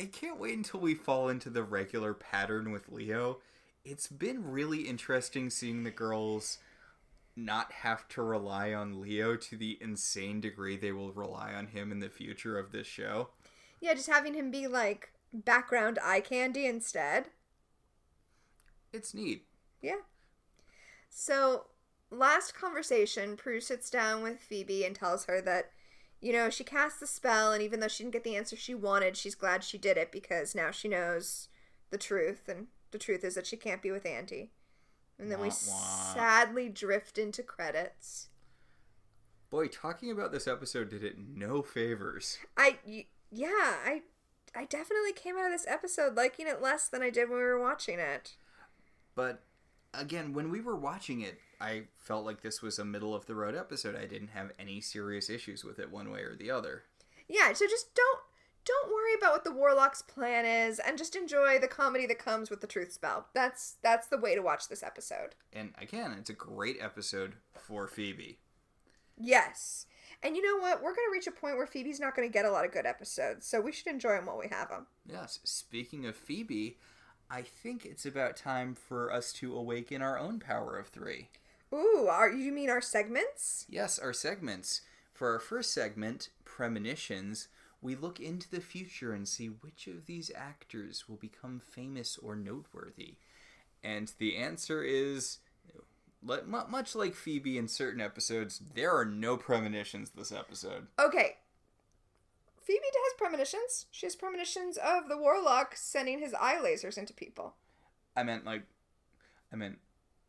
can't wait until we fall into the regular pattern with Leo. It's been really interesting seeing the girls not have to rely on Leo to the insane degree they will rely on him in the future of this show. Yeah, just having him be like background eye candy instead. It's neat. Yeah. So, last conversation, Prue sits down with Phoebe and tells her that, she cast the spell, and even though she didn't get the answer she wanted, she's glad she did it because now she knows the truth, and the truth is that she can't be with Andy. And then we sadly drift into credits. Boy, talking about this episode did it no favors. I definitely came out of this episode liking it less than I did when we were watching it. But, again, when we were watching it, I felt like this was a middle-of-the-road episode. I didn't have any serious issues with it one way or the other. Yeah, so just don't worry about what the Warlock's plan is, and just enjoy the comedy that comes with the truth spell. That's the way to watch this episode. And, again, it's a great episode for Phoebe. Yes. And you know what? We're going to reach a point where Phoebe's not going to get a lot of good episodes, so we should enjoy them while we have them. Yes. Speaking of Phoebe, I think it's about time for us to awaken our own power of 3. Ooh, you mean our segments? Yes, our segments. For our first segment, Premonitions, we look into the future and see which of these actors will become famous or noteworthy. And the answer is, much like Phoebe in certain episodes, there are no premonitions this episode. Okay. Phoebe has premonitions. She has premonitions of the Warlock sending his eye lasers into people. I meant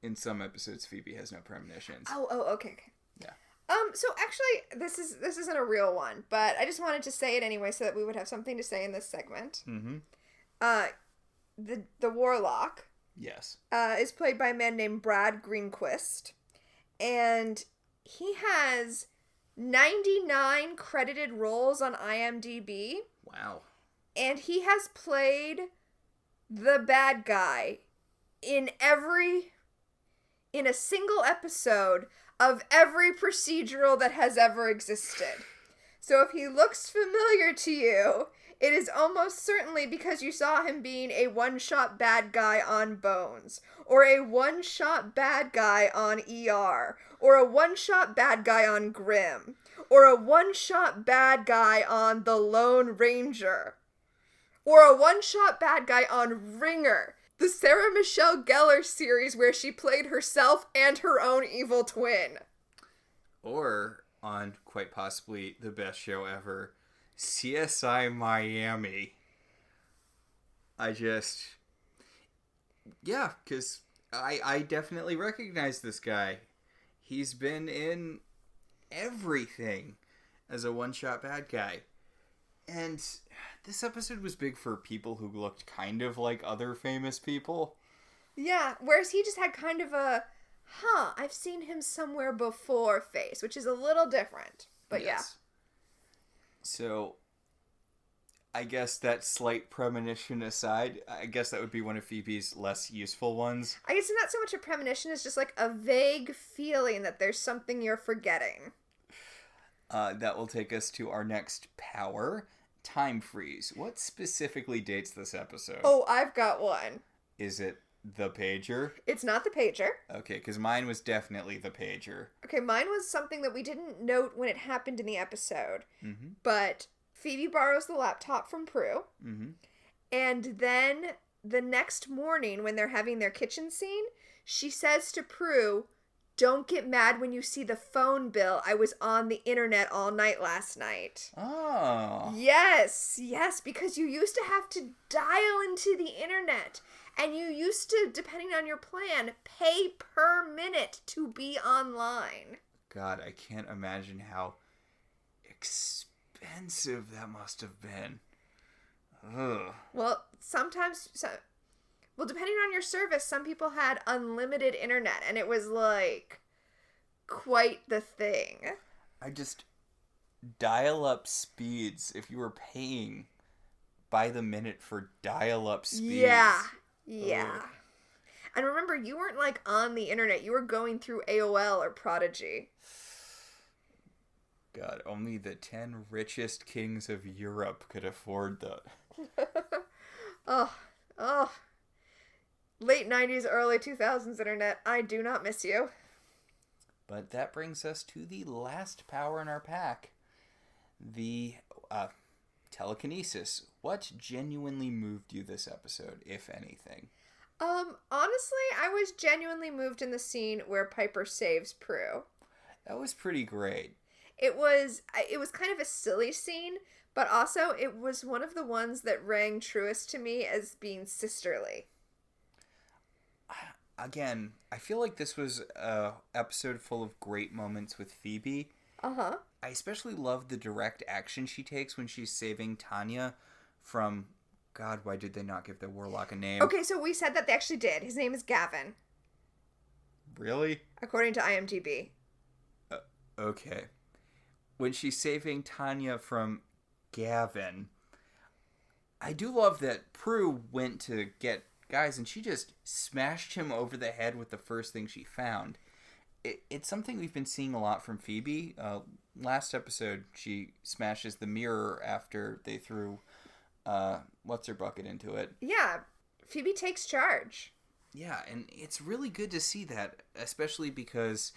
in some episodes Phoebe has no premonitions. Oh, okay. Yeah. So actually, this isn't a real one, but I just wanted to say it anyway so that we would have something to say in this segment. Mm-hmm. The Warlock. Yes. Is played by a man named Brad Greenquist, and he has 99 credited roles on IMDb. Wow. And he has played the bad guy in a single episode of every procedural that has ever existed. So if he looks familiar to you, it is almost certainly because you saw him being a one-shot bad guy on Bones, or a one-shot bad guy on ER, or a one-shot bad guy on Grimm, or a one-shot bad guy on The Lone Ranger, or a one-shot bad guy on Ringer, the Sarah Michelle Gellar series where she played herself and her own evil twin. Or on, quite possibly, the best show ever, CSI Miami. Yeah, because I definitely recognize this guy. He's been in everything as a one-shot bad guy. And this episode was big for people who looked kind of like other famous people. Yeah, whereas he just had kind of a, I've seen him somewhere before face, which is a little different. But yes. Yeah. So, I guess that slight premonition aside, I guess that would be one of Phoebe's less useful ones. I guess not so much a premonition, it's just like a vague feeling that there's something you're forgetting. That will take us to our next power, time freeze. What specifically dates this episode? Oh, I've got one. Is it the pager? It's not the pager. Okay, because mine was definitely the pager. Okay, mine was something that we didn't note when it happened in the episode. Mm-hmm. But Phoebe borrows the laptop from Prue. Mm-hmm. And then the next morning when they're having their kitchen scene, she says to Prue, "Don't get mad when you see the phone bill. I was on the internet all night last night." Oh. Yes, because you used to have to dial into the internet. And you used to, depending on your plan, pay per minute to be online. God, I can't imagine how expensive that must have been. Ugh. Well, depending on your service, some people had unlimited internet, and it was, like, quite the thing. Dial-up speeds, if you were paying by the minute for dial-up speeds. Yeah. Ugh. And remember, you weren't, like, on the internet. You were going through AOL or Prodigy. God, only the 10 richest kings of Europe could afford that. Oh. Late 90s, early 2000s internet. I do not miss you. But that brings us to the last power in our pack. The telekinesis. What genuinely moved you this episode, if anything? Honestly, I was genuinely moved in the scene where Piper saves Prue. That was pretty great. It was kind of a silly scene, but also it was one of the ones that rang truest to me as being sisterly. Again, I feel like this was an episode full of great moments with Phoebe. Uh-huh. I especially love the direct action she takes when she's saving Tanya from... God, why did they not give the warlock a name? Okay, so we said that they actually did. His name is Gavin. Really? According to IMDb. Okay. When she's saving Tanya from Gavin, I do love that Prue went to get guys and she just smashed him over the head with the first thing she found. It's something we've been seeing a lot from Phoebe. Last episode, she smashes the mirror after they threw what's-her-bucket into it. Yeah, Phoebe takes charge. Yeah, and it's really good to see that, especially because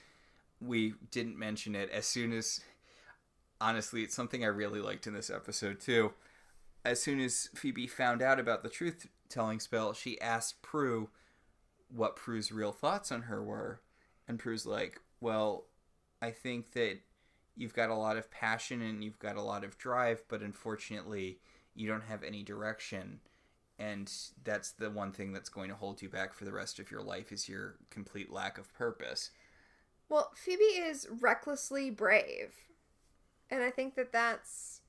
we didn't mention it as soon as... Honestly, it's something I really liked in this episode, too. As soon as Phoebe found out about the truth-telling spell, she asked Prue what Prue's real thoughts on her were. And Prue's like, well, I think that you've got a lot of passion and you've got a lot of drive, but unfortunately, you don't have any direction. And that's the one thing that's going to hold you back for the rest of your life is your complete lack of purpose. Well, Phoebe is recklessly brave. And I think that's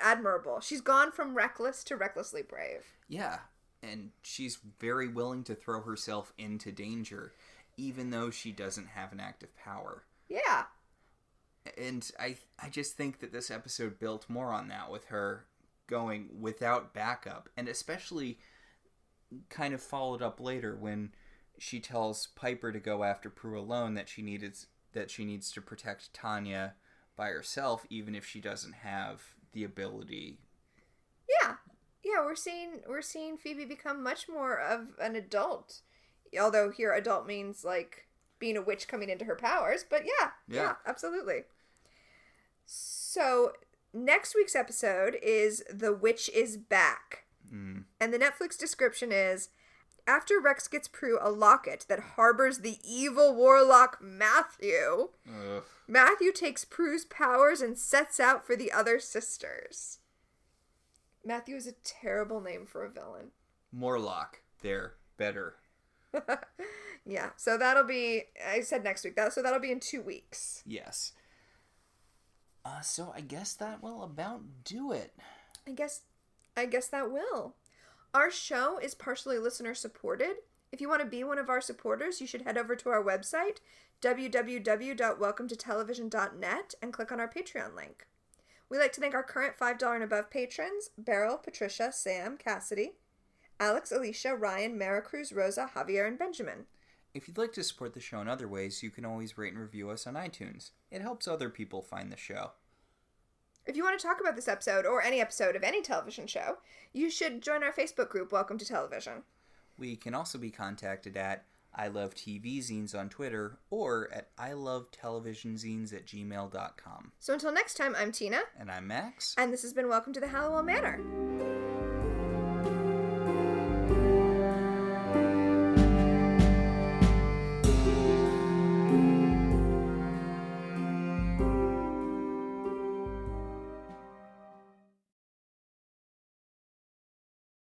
admirable. She's gone from reckless to recklessly brave. Yeah, and she's very willing to throw herself into danger, even though she doesn't have an active power. Yeah. And I just think that this episode built more on that, with her going without backup, and especially kind of followed up later when she tells Piper to go after Prue alone, that she needs to protect Tanya by herself, even if she doesn't have the ability. Yeah, we're seeing Phoebe become much more of an adult. Although here adult means like being a witch coming into her powers, but yeah, absolutely. So, next week's episode is The Witch is Back. And the Netflix description is, after Rex gets Prue a locket that harbors the evil warlock Matthew, Matthew takes Prue's powers and sets out for the other sisters. Matthew is a terrible name for a villain. Morlock. There. Better. Yeah, so that'll be, I said next week, so that'll be in 2 weeks. Yes. So I guess that will about do it. I guess that will. Our show is partially listener supported. If you want to be one of our supporters, you should head over to our website, www.welcometotelevision.net, and click on our Patreon link. We'd like to thank our current $5 and above patrons, Beryl, Patricia, Sam, Cassidy, Alex, Alicia, Ryan, Maricruz, Rosa, Javier, and Benjamin. If you'd like to support the show in other ways, you can always rate and review us on iTunes. It helps other people find the show. If you want to talk about this episode, or any episode of any television show, you should join our Facebook group, Welcome to Television. We can also be contacted at I Love TV Zines on Twitter, or at ilovetelevisionzines@gmail.com. So until next time, I'm Tina. And I'm Max. And this has been Welcome to the Halliwell Manor.